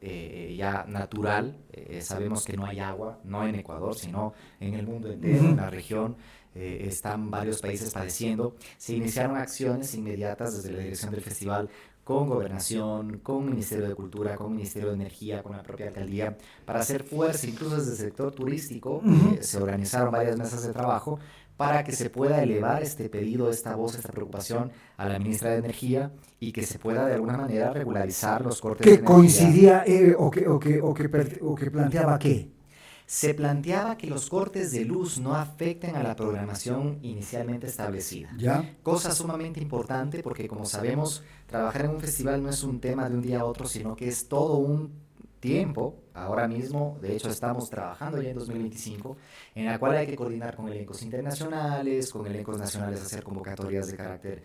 [SPEAKER 3] ya natural. Sabemos que no hay agua, no en Ecuador, sino en el mundo entero, en la región. Están varios países padeciendo. Se iniciaron acciones inmediatas desde la dirección del festival con Gobernación, con Ministerio de Cultura, con Ministerio de Energía, con la propia alcaldía, para hacer fuerza, incluso desde el sector turístico. Se organizaron varias mesas de trabajo para que se pueda elevar este pedido, esta voz, esta preocupación a la ministra de Energía y que se pueda de alguna manera regularizar los cortes de energía.
[SPEAKER 1] ¿Qué coincidía o que planteaba qué?
[SPEAKER 3] Se planteaba que los cortes de luz no afecten a la programación inicialmente establecida.
[SPEAKER 1] ¿Ya?
[SPEAKER 3] Cosa sumamente importante porque, como sabemos, trabajar en un festival no es un tema de un día a otro, sino que es todo un tiempo. Ahora mismo, de hecho, estamos trabajando ya en 2025, en la cual hay que coordinar con elencos internacionales, con elencos nacionales, hacer convocatorias de carácter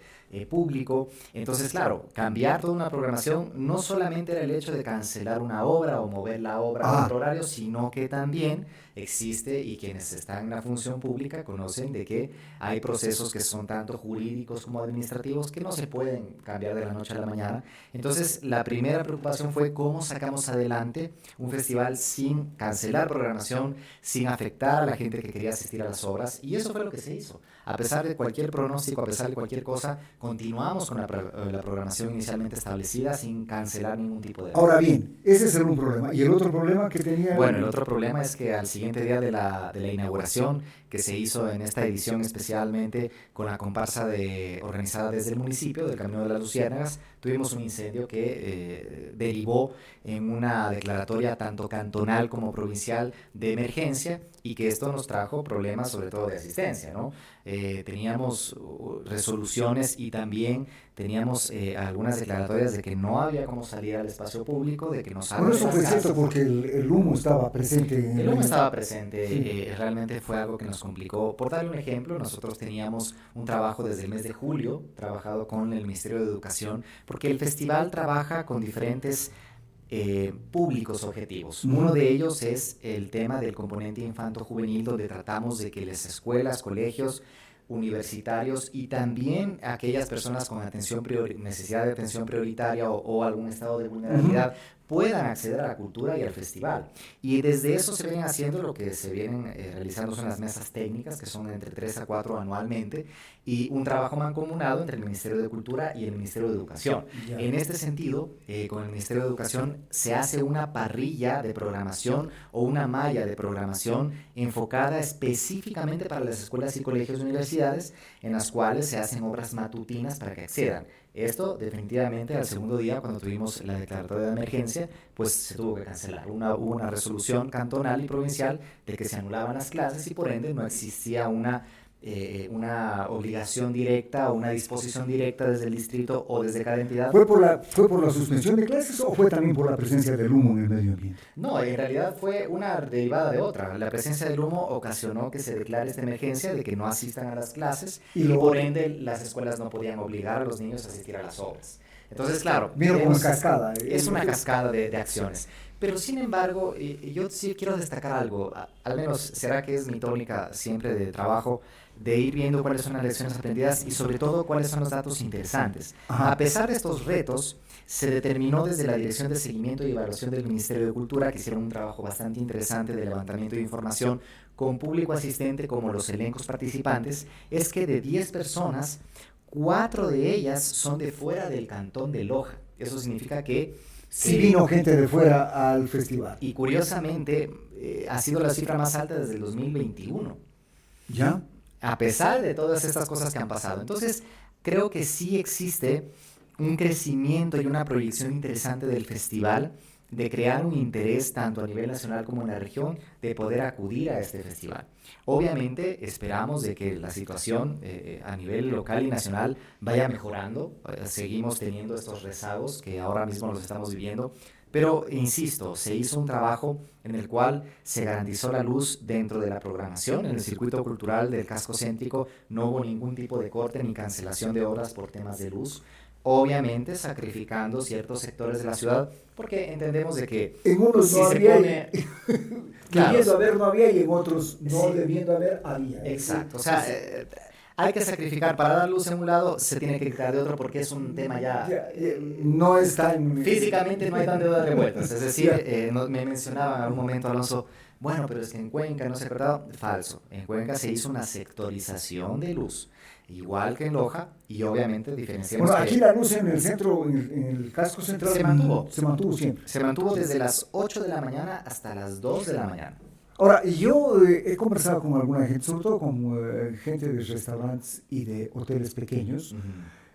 [SPEAKER 3] público. Entonces, claro, cambiar toda una programación no solamente era el hecho de cancelar una obra o mover la obra a otro horario, sino que también existe, y quienes están en la función pública conocen de que hay procesos que son tanto jurídicos como administrativos que no se pueden cambiar de la noche a la mañana. Entonces, la primera preocupación fue cómo sacamos adelante un festival sin cancelar programación, sin afectar a la gente que quería asistir a las obras, y eso fue lo que se hizo. A pesar de cualquier pronóstico, a pesar de cualquier cosa, continuamos con la programación inicialmente establecida sin cancelar ningún tipo de...
[SPEAKER 1] Ahora bien, ese es un problema. ¿Y el otro problema que tenía?
[SPEAKER 3] Bueno, el otro problema es que al siguiente día de la inauguración, que se hizo en esta edición especialmente con la comparsa organizada desde el municipio, del Camino de las Luciérnagas, tuvimos un incendio que derivó en una declaratoria tanto cantonal como provincial de emergencia, y que esto nos trajo problemas sobre todo de asistencia, ¿no? Teníamos resoluciones y también teníamos algunas declaratorias de que no había cómo salir al espacio público, de que no salgan.
[SPEAKER 1] Bueno, eso fue cierto porque el humo estaba presente.
[SPEAKER 3] El humo estaba presente, sí. Realmente fue algo que nos complicó. Por darle un ejemplo, nosotros teníamos un trabajo desde el mes de julio, trabajado con el Ministerio de Educación, porque el festival trabaja con diferentes públicos objetivos. Uno de ellos es el tema del componente infanto-juvenil, donde tratamos de que las escuelas, colegios, universitarios y también aquellas personas con necesidad de atención prioritaria o algún estado de vulnerabilidad puedan acceder a la cultura y al festival. Y desde eso se vienen haciendo lo que se vienen realizando son las mesas técnicas, que son entre 3 a 4 anualmente, y un trabajo mancomunado entre el Ministerio de Cultura y el Ministerio de Educación. Ya. En este sentido, con el Ministerio de Educación se hace una parrilla de programación o una malla de programación enfocada específicamente para las escuelas y colegios y universidades, en las cuales se hacen obras matutinas para que accedan. Esto definitivamente al segundo día, cuando tuvimos la declaratoria de emergencia, pues se tuvo que cancelar. Hubo una resolución cantonal y provincial de que se anulaban las clases y por ende no existía una obligación directa o una disposición directa desde el distrito o desde cada entidad.
[SPEAKER 1] ¿Fue por la suspensión de clases o fue también por la presencia del humo en el medio ambiente?
[SPEAKER 3] No, en realidad fue una derivada de otra. La presencia del humo ocasionó que se declare esta emergencia de que no asistan a las clases y por ende las escuelas no podían obligar a los niños a asistir a las obras. Entonces, claro,
[SPEAKER 1] vino como cascada.
[SPEAKER 3] Es una cascada de acciones. Pero sin embargo, yo sí quiero destacar algo, al menos será que es mi tónica siempre de trabajo, de ir viendo cuáles son las lecciones aprendidas y sobre todo cuáles son los datos interesantes. Ajá. A pesar de estos retos, se determinó desde la Dirección de Seguimiento y Evaluación del Ministerio de Cultura, que hicieron un trabajo bastante interesante de levantamiento de información con público asistente como los elencos participantes, es que de 10 personas, 4 de ellas son de fuera del cantón de Loja. Eso significa que...
[SPEAKER 1] Sí vino gente de fuera al festival.
[SPEAKER 3] Y curiosamente, ha sido la cifra más alta desde el 2021.
[SPEAKER 1] ¿Ya?
[SPEAKER 3] A pesar de todas estas cosas que han pasado. Entonces, creo que sí existe un crecimiento y una proyección interesante del festival, de crear un interés tanto a nivel nacional como en la región de poder acudir a este festival. Obviamente esperamos de que la situación a nivel local y nacional vaya mejorando. Seguimos teniendo estos rezagos que ahora mismo los estamos viviendo, pero insisto, se hizo un trabajo en el cual se garantizó la luz dentro de la programación. En el circuito cultural del casco céntrico no hubo ningún tipo de corte ni cancelación de obras por temas de luz. Obviamente sacrificando ciertos sectores de la ciudad, porque entendemos de que
[SPEAKER 1] en unos
[SPEAKER 3] si
[SPEAKER 1] no
[SPEAKER 3] se
[SPEAKER 1] había,
[SPEAKER 3] pone... Claro,
[SPEAKER 1] debiendo haber no había, y en otros no
[SPEAKER 3] sí,
[SPEAKER 1] debiendo haber había.
[SPEAKER 3] exacto, o sea, hay que sacrificar para dar luz en un lado, se tiene que quitar de otro porque es un tema ya...
[SPEAKER 1] no está en...
[SPEAKER 3] Físicamente no hay tanto de darle vueltas, es decir, me mencionaba en algún momento Alonso, bueno, pero es que en Cuenca no se ha cortado. Falso, en Cuenca se hizo una sectorización de luz, igual que en Loja, y obviamente diferenciamos.
[SPEAKER 1] Bueno, aquí la luz en el centro, en el casco central, se mantuvo siempre.
[SPEAKER 3] Se mantuvo desde las 8 de la mañana hasta las 2 de la mañana.
[SPEAKER 1] Ahora, yo he conversado con alguna gente, sobre todo con gente de restaurantes y de hoteles pequeños,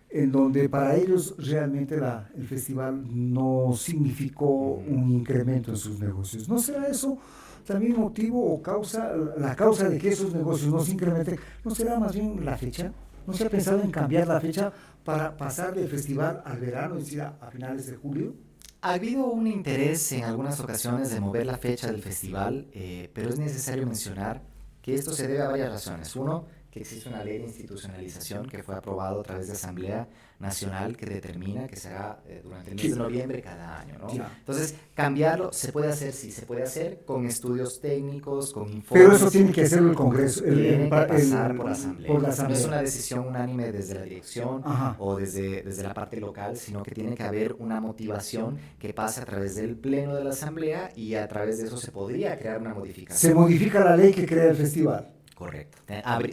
[SPEAKER 1] en donde para ellos realmente el festival no significó un incremento en sus negocios. ¿No será eso también motivo o causa, la causa de que esos negocios no se incrementen? ¿No será más bien la fecha? ¿No se ha pensado en cambiar la fecha para pasar del festival al verano, es decir, a finales de julio?
[SPEAKER 3] Ha habido un interés en algunas ocasiones de mover la fecha del festival, pero es necesario mencionar que esto se debe a varias razones. Uno, que existe una ley de institucionalización que fue aprobada a través de Asamblea Nacional que determina que será durante el mes de noviembre cada año, ¿no? Entonces, cambiarlo se puede hacer, sí, se puede hacer con estudios técnicos, con informes.
[SPEAKER 1] Pero eso tiene que hacerlo el Congreso.
[SPEAKER 3] Tiene que pasar por Asamblea.
[SPEAKER 1] Por la Asamblea.
[SPEAKER 3] No es una decisión unánime desde la dirección o desde la parte local, sino que tiene que haber una motivación que pase a través del Pleno de la Asamblea y a través de eso se podría crear una modificación.
[SPEAKER 1] Se modifica la ley que crea el festival.
[SPEAKER 3] Correcto.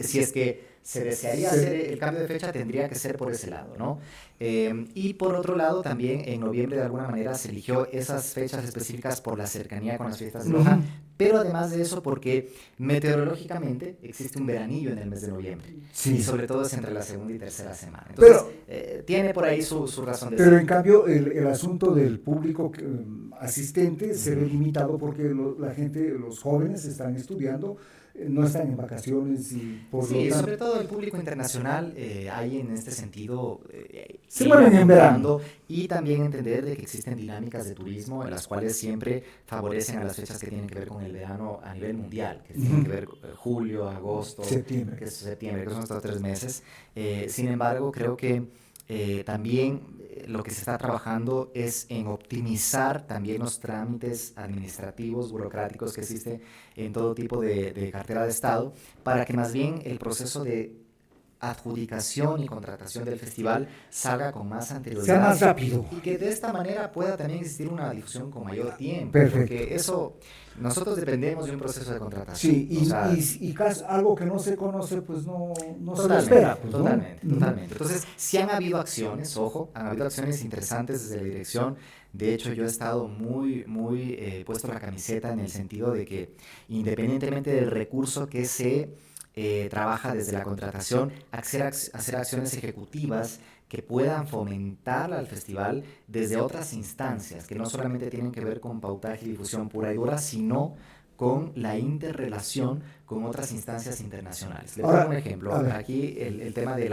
[SPEAKER 3] Si es que se desearía hacer el cambio de fecha, tendría que ser por ese lado, ¿no? Y por otro lado, también en noviembre de alguna manera se eligió esas fechas específicas por la cercanía con las fiestas de Loja, pero además de eso porque meteorológicamente existe un veranillo en el mes de noviembre, y sobre todo es entre la segunda y tercera semana. Entonces, tiene por ahí su razón de ser.
[SPEAKER 1] Pero en cambio, el asunto del público asistente se ve limitado porque la gente, los jóvenes están estudiando, no están en vacaciones y por lo tanto...
[SPEAKER 3] sobre todo el público internacional hay en este sentido
[SPEAKER 1] se mueven en verano
[SPEAKER 3] y también entender de que existen dinámicas de turismo en las cuales siempre favorecen a las fechas que tienen que ver con el verano a nivel mundial, que tienen que ver julio, agosto, septiembre, que son estos 3 meses. Sin embargo, creo que también lo que se está trabajando es en optimizar también los trámites administrativos, burocráticos que existen en todo tipo de cartera de Estado, para que más bien el proceso de adjudicación y contratación del festival salga con más anterioridad,
[SPEAKER 1] sea más rápido,
[SPEAKER 3] y que de esta manera pueda también existir una difusión con mayor tiempo.
[SPEAKER 1] Perfecto.
[SPEAKER 3] Porque eso, nosotros dependemos de un proceso de contratación.
[SPEAKER 1] Sí, y algo que no se conoce, pues no se lo espera. Pues,
[SPEAKER 3] totalmente. Entonces, sí han habido acciones, ojo, han habido acciones interesantes desde la dirección. De hecho, yo he estado muy puesto la camiseta en el sentido de que, independientemente del recurso que se trabaja desde la contratación, hacer acciones ejecutivas que puedan fomentar al festival desde otras instancias, que no solamente tienen que ver con pautaje y difusión pura y dura, sino con la interrelación con otras instancias internacionales. Le pongo un ejemplo. Aquí el tema de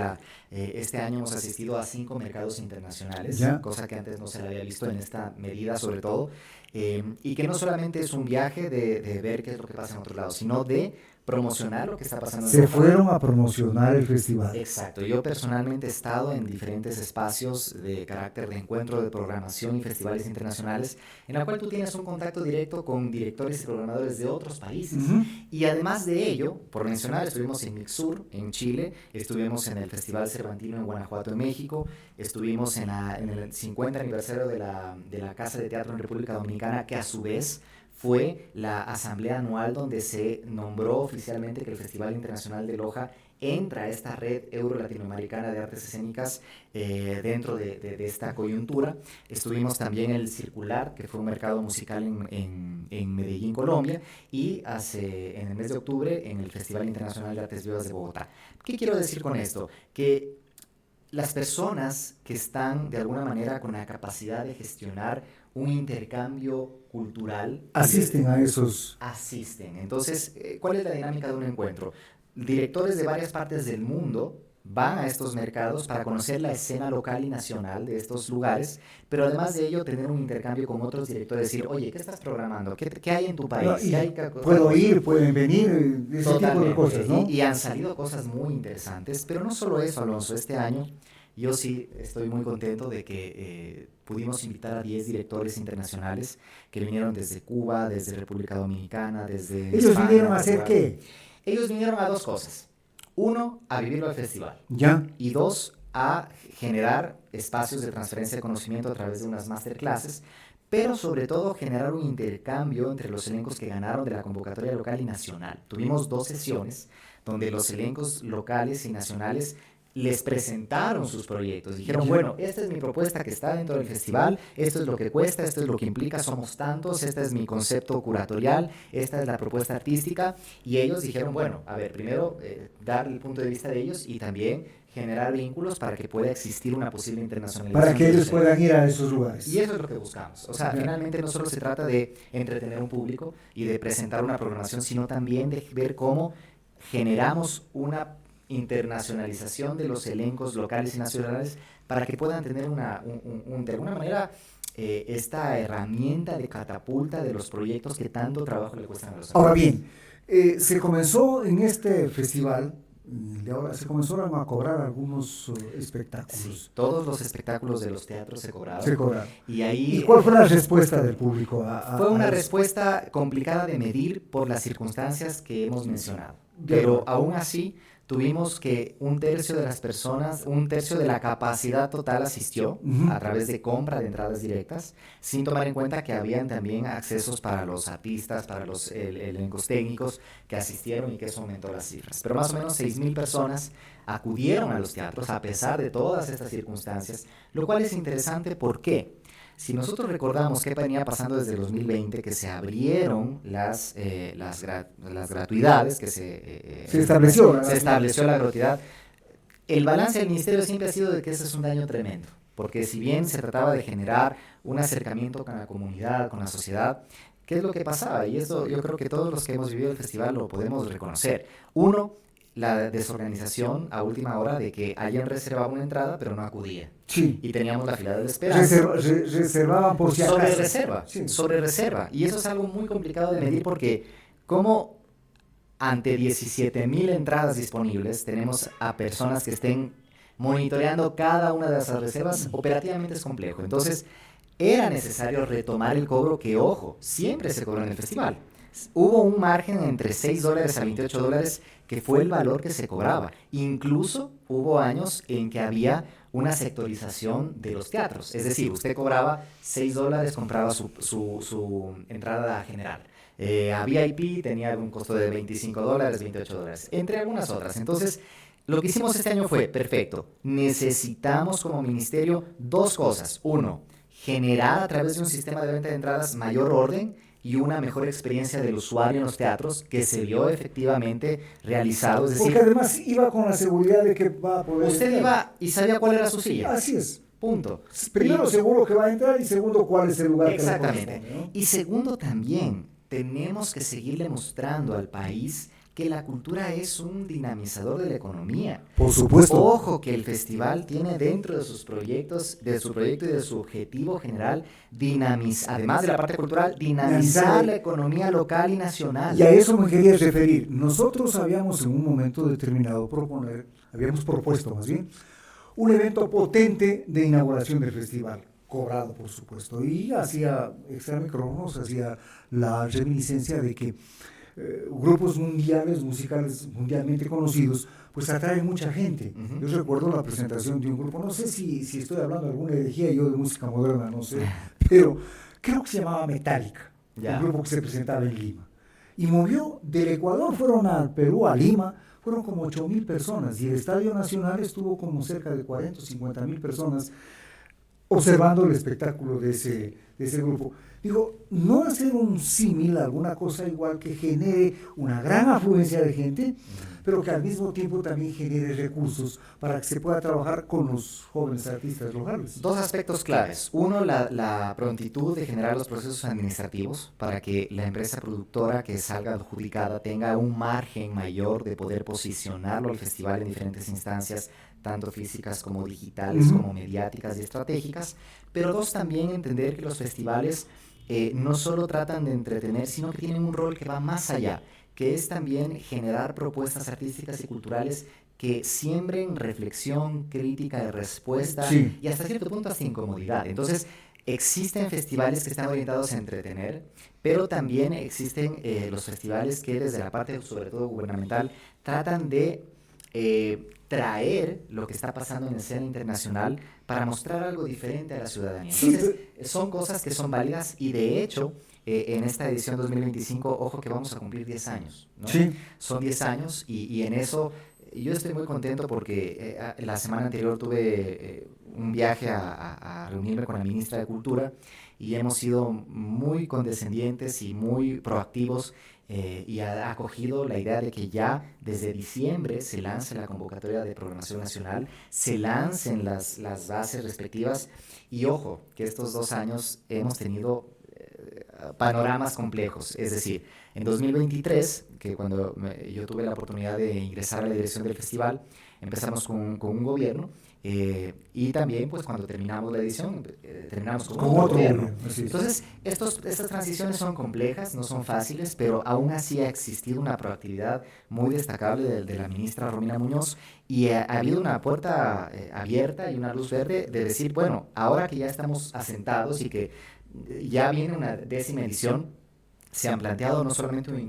[SPEAKER 3] este año hemos asistido a 5 mercados internacionales, cosa que antes no se le había visto en esta medida sobre todo, y que no solamente es un viaje de ver qué es lo que pasa en otro lado, sino de promocionar lo que está pasando.
[SPEAKER 1] Se fueron a promocionar el festival.
[SPEAKER 3] Exacto. Yo personalmente he estado en diferentes espacios de carácter de encuentro, de programación y festivales internacionales, en la cual tú tienes un contacto directo con directores y programadores de otros países. Y además de ello, por mencionar, estuvimos en Mixur, en Chile, estuvimos en el Festival Cervantino en Guanajuato, en México, estuvimos en el 50 aniversario de la Casa de Teatro en República Dominicana, que a su vez fue la asamblea anual donde se nombró oficialmente que el Festival Internacional de Loja entra a esta red euro-latinoamericana de artes escénicas dentro de esta coyuntura. Estuvimos también en el Circular, que fue un mercado musical en Medellín, Colombia, y en el mes de octubre en el Festival Internacional de Artes Vivas de Bogotá. ¿Qué quiero decir con esto? Que las personas que están de alguna manera con la capacidad de gestionar un intercambio cultural
[SPEAKER 1] asisten a esos.
[SPEAKER 3] Asisten. Entonces, ¿cuál es la dinámica de un encuentro? Directores de varias partes del mundo van a estos mercados para conocer la escena local y nacional de estos lugares, pero además de ello tener un intercambio con otros directores, decir, oye, ¿qué estás programando? ¿Qué hay en tu país? ¿Qué hay,
[SPEAKER 1] puedo ir, pueden venir, ese tipo de cosas, ¿no?
[SPEAKER 3] Y han salido cosas muy interesantes, pero no solo eso, Alonso, este año yo sí estoy muy contento de que pudimos invitar a 10 directores internacionales que vinieron desde Cuba, desde República Dominicana, desde
[SPEAKER 1] ¿Ellos
[SPEAKER 3] España,
[SPEAKER 1] vinieron a hacer qué?
[SPEAKER 3] Ellos vinieron a dos cosas. Uno, a vivirlo al festival.
[SPEAKER 1] ¿Ya?
[SPEAKER 3] Y dos, a generar espacios de transferencia de conocimiento a través de unas masterclasses, pero sobre todo generar un intercambio entre los elencos que ganaron de la convocatoria local y nacional. Tuvimos 2 sesiones donde los elencos locales y nacionales les presentaron sus proyectos. Dijeron, bueno, esta es mi propuesta que está dentro del festival, esto es lo que cuesta, esto es lo que implica, somos tantos, este es mi concepto curatorial, esta es la propuesta artística. Y ellos dijeron, bueno, a ver, primero dar el punto de vista de ellos y también generar vínculos para que pueda existir una posible internacionalización.
[SPEAKER 1] Para que ellos puedan ir a esos lugares.
[SPEAKER 3] Y eso es lo que buscamos. O sea, finalmente no solo se trata de entretener un público y de presentar una programación, sino también de ver cómo generamos una internacionalización de los elencos locales y nacionales para que puedan tener de alguna manera esta herramienta de catapulta de los proyectos que tanto trabajo le cuestan a los
[SPEAKER 1] Ahora bien, se comenzó en este festival, de ahora se comenzaron a cobrar algunos espectáculos.
[SPEAKER 3] Sí, todos los espectáculos de los teatros se cobraron.
[SPEAKER 1] Se cobraron.
[SPEAKER 3] ¿Y
[SPEAKER 1] cuál fue la respuesta del público?
[SPEAKER 3] Fue una respuesta complicada de medir por las circunstancias que hemos mencionado. Pero aún así tuvimos que 1/3 de las personas, 1/3 de la capacidad total asistió a través de compra de entradas directas, sin tomar en cuenta que habían también accesos para los artistas, para los elencos técnicos que asistieron y que eso aumentó las cifras. Pero más o menos 6,000 personas acudieron a los teatros a pesar de todas estas circunstancias, lo cual es interesante. ¿Por qué? Si nosotros recordamos qué venía pasando desde el 2020, que se abrieron las gratuidades, que se estableció la gratuidad, el balance del ministerio siempre ha sido de que ese es un daño tremendo, porque si bien se trataba de generar un acercamiento con la comunidad, con la sociedad, ¿qué es lo que pasaba? Y eso yo creo que todos los que hemos vivido el festival lo podemos reconocer. Uno, la desorganización a última hora de que alguien reservaba una entrada pero no acudía.
[SPEAKER 1] Sí.
[SPEAKER 3] Y teníamos la fila de espera.
[SPEAKER 1] Reservaban por si acaso.
[SPEAKER 3] Sobre reserva, sí. Sobre reserva. Y eso es algo muy complicado de medir porque como ante 17,000 entradas disponibles tenemos a personas que estén monitoreando cada una de esas reservas, operativamente es complejo. Entonces era necesario retomar el cobro que, ojo, siempre se cobró en el festival. Hubo un margen entre $6 a $28 que fue el valor que se cobraba. Incluso hubo años en que había una sectorización de los teatros. Es decir, usted cobraba $6, compraba su entrada general. A VIP tenía un costo de $25, $28, entre algunas otras. Entonces, lo que hicimos este año fue, perfecto, necesitamos como ministerio 2 cosas. 1, generar a través de un sistema de venta de entradas mayor orden y una mejor experiencia del usuario en los teatros que se vio efectivamente realizado. Es decir,
[SPEAKER 1] porque además iba con la seguridad de que va a poder
[SPEAKER 3] usted
[SPEAKER 1] entrar.
[SPEAKER 3] Iba y sabía cuál era su silla.
[SPEAKER 1] Así es.
[SPEAKER 3] Punto.
[SPEAKER 1] Primero, seguro que va a entrar y segundo, cuál es el lugar
[SPEAKER 3] exactamente.
[SPEAKER 1] Que le corresponde, ¿no?
[SPEAKER 3] Y segundo, también tenemos que seguirle mostrando al país que la cultura es un dinamizador de la economía.
[SPEAKER 1] Por supuesto.
[SPEAKER 3] Ojo que el festival tiene dentro de sus proyectos, de su proyecto y de su objetivo general, además de la parte cultural, dinamizar la economía local y nacional.
[SPEAKER 1] Y a eso me quería referir. Nosotros habíamos en un momento determinado habíamos propuesto más bien, un evento potente de inauguración del festival, cobrado por supuesto, y hacía extra micrófonos, hacía la reminiscencia de que grupos musicales mundialmente conocidos, pues atraen mucha gente. Yo recuerdo la presentación de un grupo, no sé si estoy hablando de alguna herejía yo de música moderna, no sé, pero creo que se llamaba Metallica.
[SPEAKER 3] Ya.
[SPEAKER 1] el grupo que se presentaba en Lima. Y movió, del Ecuador fueron al Perú, a Lima, fueron como 8.000 personas, y el Estadio Nacional estuvo como cerca de 40 o 50.000 personas observando el espectáculo de ese grupo. Digo, no hacer un símil, alguna cosa igual que genere una gran afluencia de gente, pero que al mismo tiempo también genere recursos para que se pueda trabajar con los jóvenes artistas locales.
[SPEAKER 3] Dos aspectos claves. Uno, la prontitud de generar los procesos administrativos para que la empresa productora que salga adjudicada tenga un margen mayor de poder posicionarlo al festival en diferentes instancias, tanto físicas como digitales, como mediáticas y estratégicas. Pero dos, también entender que los festivales no solo tratan de entretener, sino que tienen un rol que va más allá, que es también generar propuestas artísticas y culturales que siembren reflexión, crítica, de respuesta y hasta cierto punto hasta incomodidad. Entonces, existen festivales que están orientados a entretener, pero también existen los festivales que desde la parte, sobre todo gubernamental, tratan de traer lo que está pasando en la escena internacional para mostrar algo diferente a la ciudadanía. Entonces, son cosas que son válidas y de hecho, en esta edición 2025, ojo que vamos a cumplir 10 años, ¿no? Son 10 años y en eso yo estoy muy contento porque la semana anterior tuve un viaje a reunirme con la ministra de Cultura y hemos sido muy condescendientes y muy proactivos y ha acogido la idea de que ya desde diciembre se lance la convocatoria de programación nacional, se lancen las bases respectivas y ojo, que estos 2 años hemos tenido panoramas complejos, es decir, en 2023, que cuando yo tuve la oportunidad de ingresar a la dirección del festival, empezamos con un gobierno y también pues cuando terminamos la edición, terminamos con otro gobierno. Entonces, estas transiciones son complejas, no son fáciles, pero aún así ha existido una proactividad muy destacable de la ministra Romina Muñoz y ha habido una puerta abierta y una luz verde de decir, bueno, ahora que ya estamos asentados y que ya viene una 10ª edición, se han planteado no solamente un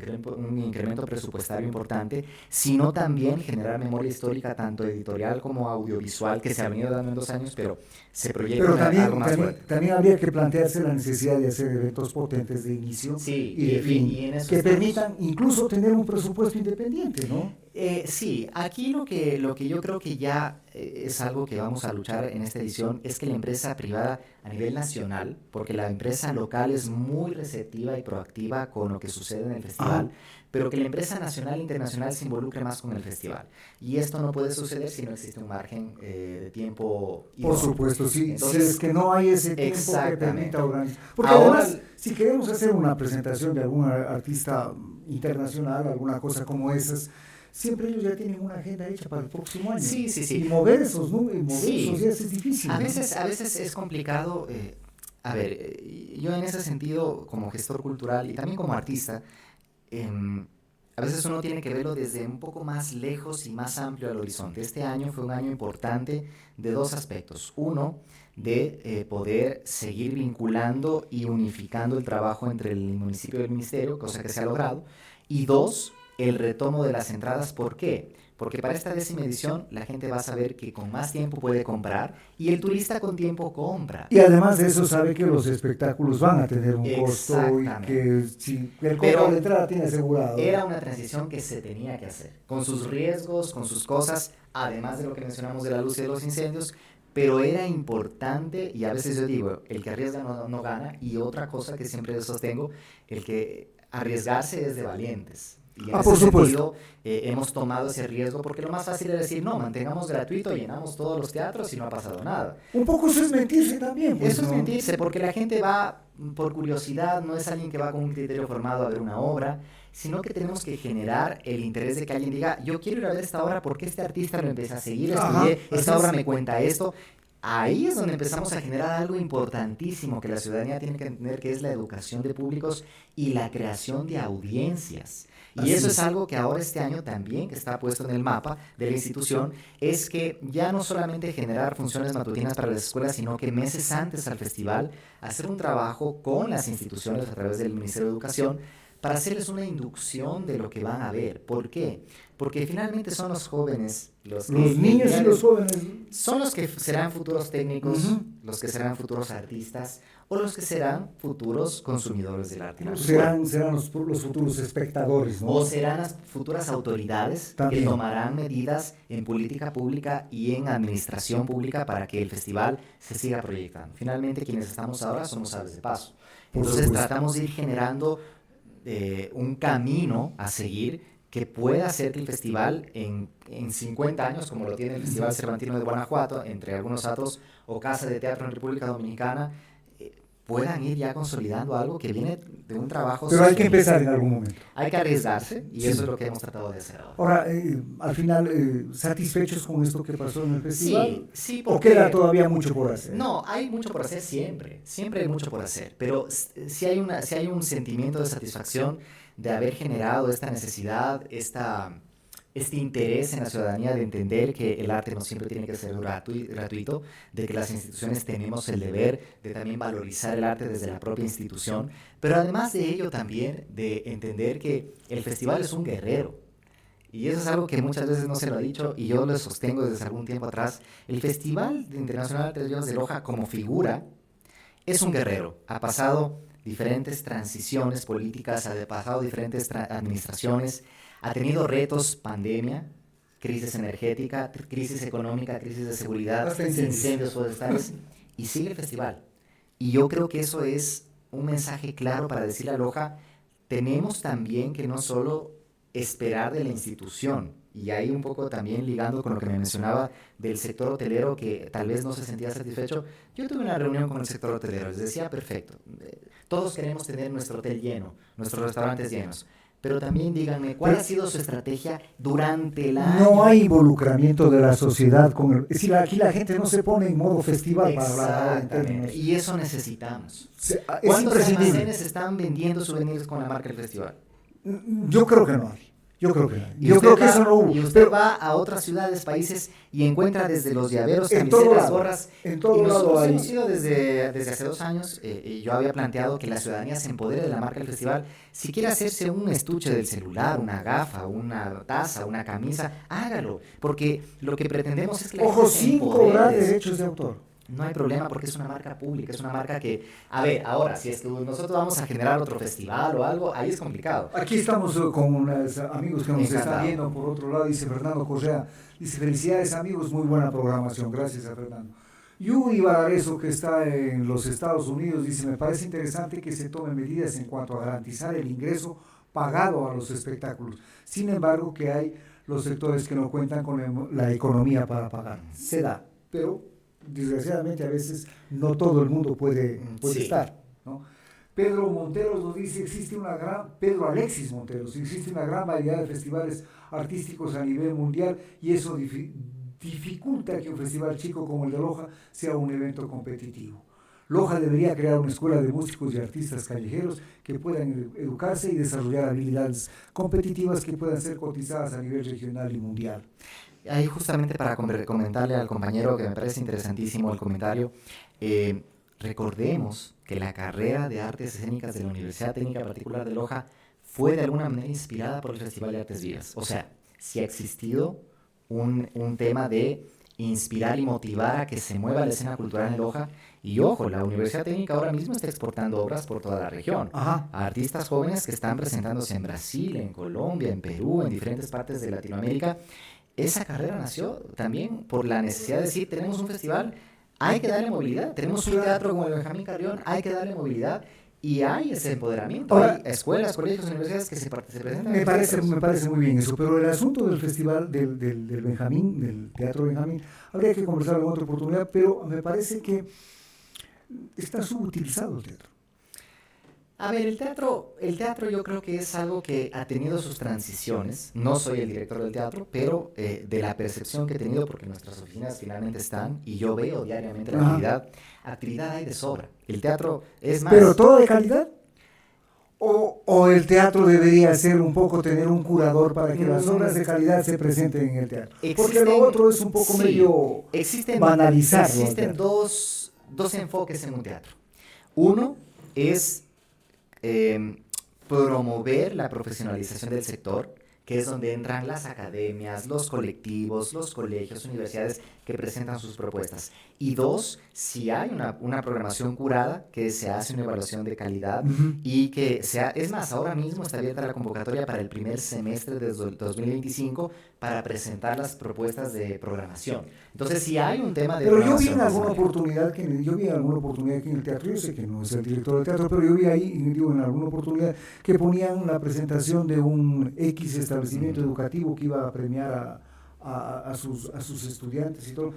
[SPEAKER 3] incremento presupuestario importante, sino también generar memoria histórica tanto editorial como audiovisual que se ha venido dando en 2 años, pero se proyecta algo más fuerte.
[SPEAKER 1] También habría que plantearse la necesidad de hacer eventos potentes de inicio y de fin, y que permitan incluso tener un presupuesto independiente, ¿no?
[SPEAKER 3] Sí, aquí lo que yo creo que ya es algo que vamos a luchar en esta edición es que la empresa privada a nivel nacional, porque la empresa local es muy receptiva y proactiva con lo que sucede en el festival, pero que la empresa nacional e internacional se involucre más con el festival. Y esto no puede suceder si no existe un margen de tiempo.
[SPEAKER 1] Por supuesto, sí. Entonces, si es que no hay ese tiempo que permita organizar. Porque además, si queremos hacer una presentación de algún artista internacional, alguna cosa como esas, siempre ellos ya tienen una agenda hecha para el próximo año.
[SPEAKER 3] Sí.
[SPEAKER 1] Y mover esos días es difícil.
[SPEAKER 3] A veces es complicado. A ver, yo en ese sentido, como gestor cultural y también como artista, a veces uno tiene que verlo desde un poco más lejos y más amplio al horizonte. Este año fue un año importante de 2 aspectos. Uno, de poder seguir vinculando y unificando el trabajo entre el municipio y el ministerio, cosa que se ha logrado. Y 2, el retomo de las entradas. ¿Por qué? Porque para esta 10ª edición la gente va a saber que con más tiempo puede comprar y el turista con tiempo compra.
[SPEAKER 1] Y además de eso sabe que los espectáculos van a tener un costo y que si el costo de entrada tiene asegurado.
[SPEAKER 3] Era una transición que se tenía que hacer, con sus riesgos, con sus cosas, además de lo que mencionamos de la luz y de los incendios, pero era importante y a veces yo digo, el que arriesga no gana y otra cosa que siempre sostengo, el que arriesgarse es de valientes. Y en ese sentido, hemos tomado ese riesgo porque lo más fácil es decir, no, mantengamos gratuito, llenamos todos los teatros y no ha pasado nada.
[SPEAKER 1] Un poco eso es mentirse también.
[SPEAKER 3] Pues, eso es mentirse porque la gente va por curiosidad, no es alguien que va con un criterio formado a ver una obra, sino que tenemos que generar el interés de que alguien diga, yo quiero ir a ver esta obra porque este artista lo empieza a seguir, estudié, esta obra me cuenta esto. Ahí es donde empezamos a generar algo importantísimo que la ciudadanía tiene que entender, que es la educación de públicos y la creación de audiencias. Y eso es algo que ahora este año también, que está puesto en el mapa de la institución, es que ya no solamente generar funciones matutinas para las escuelas, sino que meses antes al festival hacer un trabajo con las instituciones a través del Ministerio de Educación para hacerles una inducción de lo que van a ver. ¿Por qué? Porque finalmente son los jóvenes,
[SPEAKER 1] los niños y los jóvenes,
[SPEAKER 3] son los que serán futuros técnicos, los que serán futuros artistas o los que serán futuros consumidores del arte.
[SPEAKER 1] Serán los futuros espectadores, ¿no?
[SPEAKER 3] O serán las futuras autoridades
[SPEAKER 1] También.
[SPEAKER 3] que tomarán medidas en política pública y en administración pública para que el festival se siga proyectando. Finalmente, quienes estamos ahora somos aves de paso. Entonces tratamos de ir generando un camino a seguir que pueda hacer que el festival en 50 años, como lo tiene el Festival Cervantino de Guanajuato, entre algunos otros, o Casa de Teatro en República Dominicana, puedan ir ya consolidando algo que viene de un trabajo.
[SPEAKER 1] Pero hay que empezar en algún momento.
[SPEAKER 3] Hay que arriesgarse y eso es lo que hemos tratado de hacer ahora.
[SPEAKER 1] Ahora, al final, ¿satisfechos con esto que pasó en el festival?
[SPEAKER 3] Sí,
[SPEAKER 1] ¿O queda todavía mucho por hacer?
[SPEAKER 3] No, hay mucho por hacer siempre hay mucho por hacer, pero si hay un sentimiento de satisfacción de haber generado esta necesidad, este interés en la ciudadanía de entender que el arte no siempre tiene que ser gratuito, de que las instituciones tenemos el deber de también valorizar el arte desde la propia institución, pero además de ello también de entender que el festival es un guerrero. Y eso es algo que muchas veces no se lo ha dicho y yo lo sostengo desde algún tiempo atrás. El Festival Internacional de Artes Vivas de Loja como figura es un guerrero. Ha pasado diferentes transiciones políticas, ha pasado diferentes administraciones, ha tenido retos, pandemia, crisis energética, crisis económica, crisis de seguridad, incendios forestales, y sigue el festival. Y yo creo que eso es un mensaje claro para decirle a Loja, tenemos también que no solo esperar de la institución, y ahí un poco también ligando con lo que me mencionaba del sector hotelero que tal vez no se sentía satisfecho. Yo tuve una reunión con el sector hotelero, les decía, perfecto, todos queremos tener nuestro hotel lleno, nuestros restaurantes llenos, pero también díganme, ¿cuál ha sido su estrategia durante el año?
[SPEAKER 1] No hay involucramiento de la sociedad con el... Es decir, aquí la gente no se pone en modo festival para hablar en términos.
[SPEAKER 3] Y eso necesitamos.
[SPEAKER 1] Es
[SPEAKER 3] ¿Cuántos almacenes están vendiendo souvenirs con la marca del festival?
[SPEAKER 1] Yo creo que no hay. Yo creo que eso no hubo.
[SPEAKER 3] Y usted va a otras ciudades, países y encuentra desde los llaveros, camisetas, gorras.
[SPEAKER 1] En todo
[SPEAKER 3] y nosotros
[SPEAKER 1] lado hay.
[SPEAKER 3] hemos ido desde hace 2 años. Y yo había planteado que la ciudadanía se empodere de la marca del festival. Si quiere hacerse un estuche del celular, una gafa, una taza, una camisa, hágalo. Porque lo que pretendemos es que la
[SPEAKER 1] Ojo,
[SPEAKER 3] gente se
[SPEAKER 1] sin
[SPEAKER 3] empodere.
[SPEAKER 1] cobrar derechos de autor.
[SPEAKER 3] No hay problema porque es una marca pública, es una marca que... A ver, ahora, si es que nosotros vamos a generar otro festival o algo, ahí es complicado.
[SPEAKER 1] Aquí estamos con unos amigos que nos están viendo por otro lado, dice Fernando Correa, dice, felicidades amigos, muy buena programación, gracias a Fernando. Yuri Valareso, que está en los Estados Unidos, dice, me parece interesante que se tomen medidas en cuanto a garantizar el ingreso pagado a los espectáculos. Sin embargo, que hay los sectores que no cuentan con la economía para pagar. Se da, pero desgraciadamente a veces no todo el mundo puede
[SPEAKER 3] Sí.
[SPEAKER 1] estar, ¿no? Pedro Monteros nos dice, Pedro Alexis Monteros, existe una gran variedad de festivales artísticos a nivel mundial y eso dificulta que un festival chico como el de Loja sea un evento competitivo. Loja debería crear una escuela de músicos y artistas callejeros que puedan educarse y desarrollar habilidades competitivas que puedan ser cotizadas a nivel regional y mundial.
[SPEAKER 3] Ahí justamente para comentarle al compañero que me parece interesantísimo el comentario, recordemos que la carrera de artes escénicas de la Universidad Técnica Particular de Loja fue de alguna manera inspirada por el Festival de Artes Vivas. O sea, sí ha existido un tema de inspirar y motivar a que se mueva la escena cultural en Loja. Y ojo, la Universidad Técnica ahora mismo está exportando obras por toda la región.
[SPEAKER 1] Ajá.
[SPEAKER 3] A artistas jóvenes que están presentándose en Brasil, en Colombia, en Perú, en diferentes partes de Latinoamérica. Esa carrera nació también por la necesidad de decir, tenemos un festival, hay que darle movilidad. Tenemos un teatro como el Benjamín Carrión, hay que darle movilidad. Y hay ese empoderamiento.
[SPEAKER 1] Ahora,
[SPEAKER 3] hay escuelas, colegios, universidades que se presentan.
[SPEAKER 1] Me parece muy bien eso, pero el asunto del festival del Benjamín, del Teatro Benjamín, habría que conversarlo en otra oportunidad, pero me parece que está subutilizado el teatro.
[SPEAKER 3] A ver, el teatro yo creo que es algo que ha tenido sus transiciones. No soy el director del teatro, pero de la percepción que he tenido, porque nuestras oficinas finalmente están, y yo veo diariamente la actividad hay de sobra. El teatro es más...
[SPEAKER 1] ¿Pero todo de calidad? ¿O el teatro debería ser un poco, tener un curador para que las obras de calidad se presenten en el teatro? Porque lo otro es un poco medio banalizarlo.
[SPEAKER 3] Existen dos enfoques en un teatro. Uno es promover la profesionalización del sector, que es donde entran las academias, los colectivos, los colegios, universidades que presentan sus propuestas. Y dos, si hay una programación curada, que se hace una evaluación de calidad y que sea, es más, ahora mismo está abierta la convocatoria para el primer semestre de 2025 para presentar las propuestas de programación. Entonces, si hay un tema de
[SPEAKER 1] pero yo vi
[SPEAKER 3] programación
[SPEAKER 1] en alguna oportunidad que aquí en el teatro, yo sé que no es el director del teatro, pero yo vi ahí, digo, en alguna oportunidad que ponían la presentación de un X establecimiento educativo que iba a premiar a sus estudiantes y todo.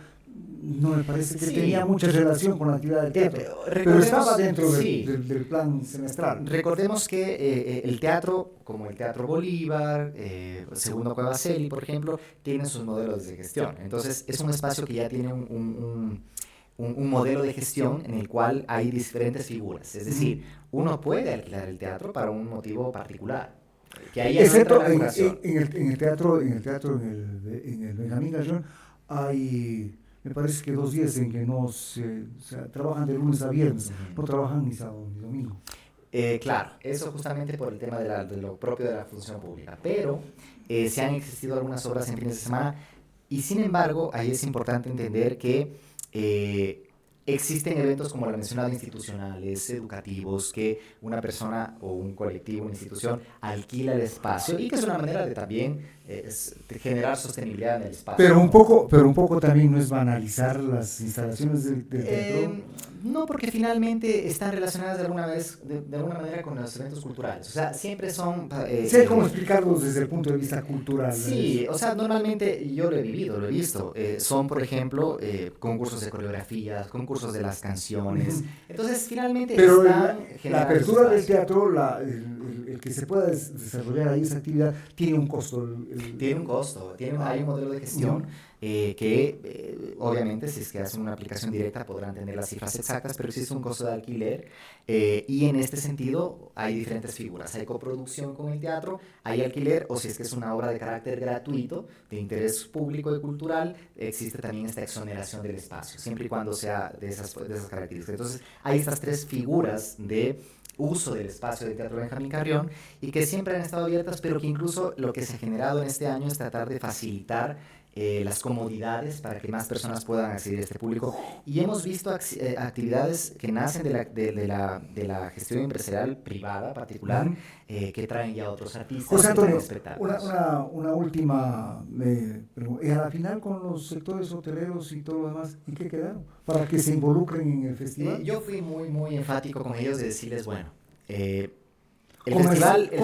[SPEAKER 1] No me parece que tenía mucha relación con la actividad del teatro, pero estaba dentro del plan semestral.
[SPEAKER 3] Recordemos que el teatro, como el Teatro Bolívar, Segundo Cuevaceli, por ejemplo, tienen sus modelos de gestión. Entonces, es un espacio que ya tiene un modelo de gestión en el cual hay diferentes figuras. Es decir, uno puede alquilar el teatro para un motivo particular. Que ahí
[SPEAKER 1] excepto en el teatro, en el Benjamín Gallón, hay, me parece que 2 días en que no trabajan de lunes a viernes, no trabajan ni sábado ni domingo.
[SPEAKER 3] Claro, eso justamente por el tema de lo propio de la función pública, pero se han existido algunas obras en fines de semana y sin embargo ahí es importante entender que existen eventos como la mencionada institucionales, educativos, que una persona o un colectivo, una institución alquila el espacio y que es una manera de también de generar sostenibilidad en el espacio.
[SPEAKER 1] Pero un poco también no es banalizar las instalaciones del teatro.
[SPEAKER 3] No, porque finalmente están relacionadas de alguna manera con los eventos culturales. O sea, siempre son...
[SPEAKER 1] sé cómo explicarlos desde el punto de vista cultural.
[SPEAKER 3] Sí, o sea, normalmente yo lo he vivido, lo he visto. Son, por ejemplo, concursos de coreografías, concursos de las canciones. Entonces, finalmente
[SPEAKER 1] pero
[SPEAKER 3] están
[SPEAKER 1] la apertura del teatro, el que se pueda desarrollar ahí esa actividad, tiene un costo.
[SPEAKER 3] Tiene un costo, hay un modelo de gestión que obviamente si es que hacen una aplicación directa podrán tener las cifras exactas, pero existe un costo de alquiler y en este sentido hay diferentes figuras. Hay coproducción con el teatro, hay alquiler o si es que es una obra de carácter gratuito, de interés público y cultural, existe también esta exoneración del espacio, siempre y cuando sea de esas características. Entonces hay estas 3 figuras de uso del espacio del Teatro Benjamín Carrión y que siempre han estado abiertas, pero que incluso lo que se ha generado en este año es tratar de facilitar las comodidades para que más personas puedan acceder a este público y hemos visto actividades que nacen de la gestión empresarial privada particular que traen ya otros artistas.
[SPEAKER 1] José Antonio, una última pregunta. ¿A la final con los sectores hoteleros y todo lo demás, en qué quedaron? Para que se involucren en el festival.
[SPEAKER 3] Yo fui muy enfático con ellos de decirles, bueno,
[SPEAKER 1] con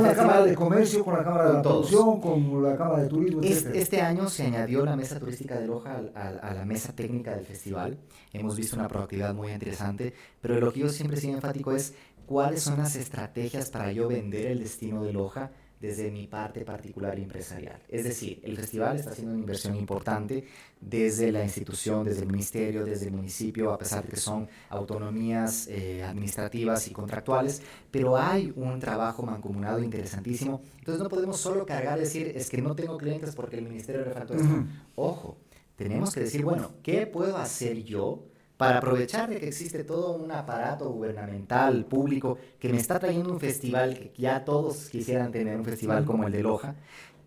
[SPEAKER 1] la Cámara de Comercio, con la Cámara de la Producción, con la Cámara de Turismo, etc.
[SPEAKER 3] Este año se añadió la mesa turística de Loja a la mesa técnica del festival. Hemos visto una proactividad muy interesante, pero lo que yo siempre he sido enfático es cuáles son las estrategias para yo vender el destino de Loja desde mi parte particular y empresarial. Es decir, el festival está haciendo una inversión importante desde la institución, desde el ministerio, desde el municipio, a pesar de que son autonomías administrativas y contractuales, pero hay un trabajo mancomunado interesantísimo. Entonces no podemos solo cargar y decir, es que no tengo clientes porque el ministerio le faltó esto. Ojo, tenemos que decir, bueno, ¿qué puedo hacer yo para aprovechar de que existe todo un aparato gubernamental, público, que me está trayendo un festival, que ya todos quisieran tener un festival como el de Loja,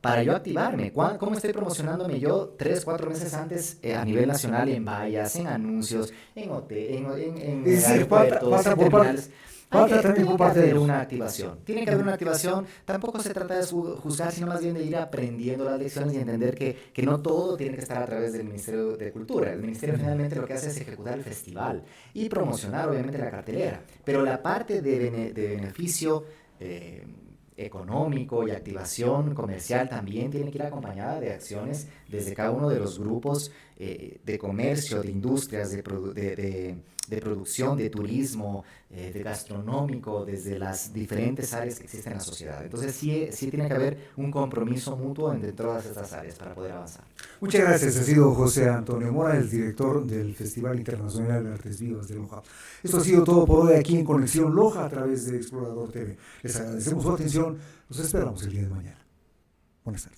[SPEAKER 3] para yo activarme? ¿Cómo estoy promocionándome yo 3, 4 meses antes a nivel nacional en vallas, en anuncios, en hotel, en aeropuertos, en terminales? Tiene que haber una activación. Tiene que haber una activación. Tampoco se trata de juzgar, sino más bien de ir aprendiendo las lecciones y entender que no todo tiene que estar a través del Ministerio de Cultura. El Ministerio finalmente lo que hace es ejecutar el festival y promocionar obviamente la cartelera. Pero la parte de beneficio económico y activación comercial también tiene que ir acompañada de acciones desde cada uno de los grupos de comercio, de industrias, de producción, de turismo, de gastronómico, desde las diferentes áreas que existen en la sociedad. Entonces sí tiene que haber un compromiso mutuo entre todas estas áreas para poder avanzar.
[SPEAKER 1] Muchas gracias. Ha sido José Antonio Mora, el director del Festival Internacional de Artes Vivas de Loja. Esto ha sido todo por hoy aquí en Conexión Loja a través de Explorador TV. Les agradecemos su atención. Los esperamos el día de mañana. Buenas tardes.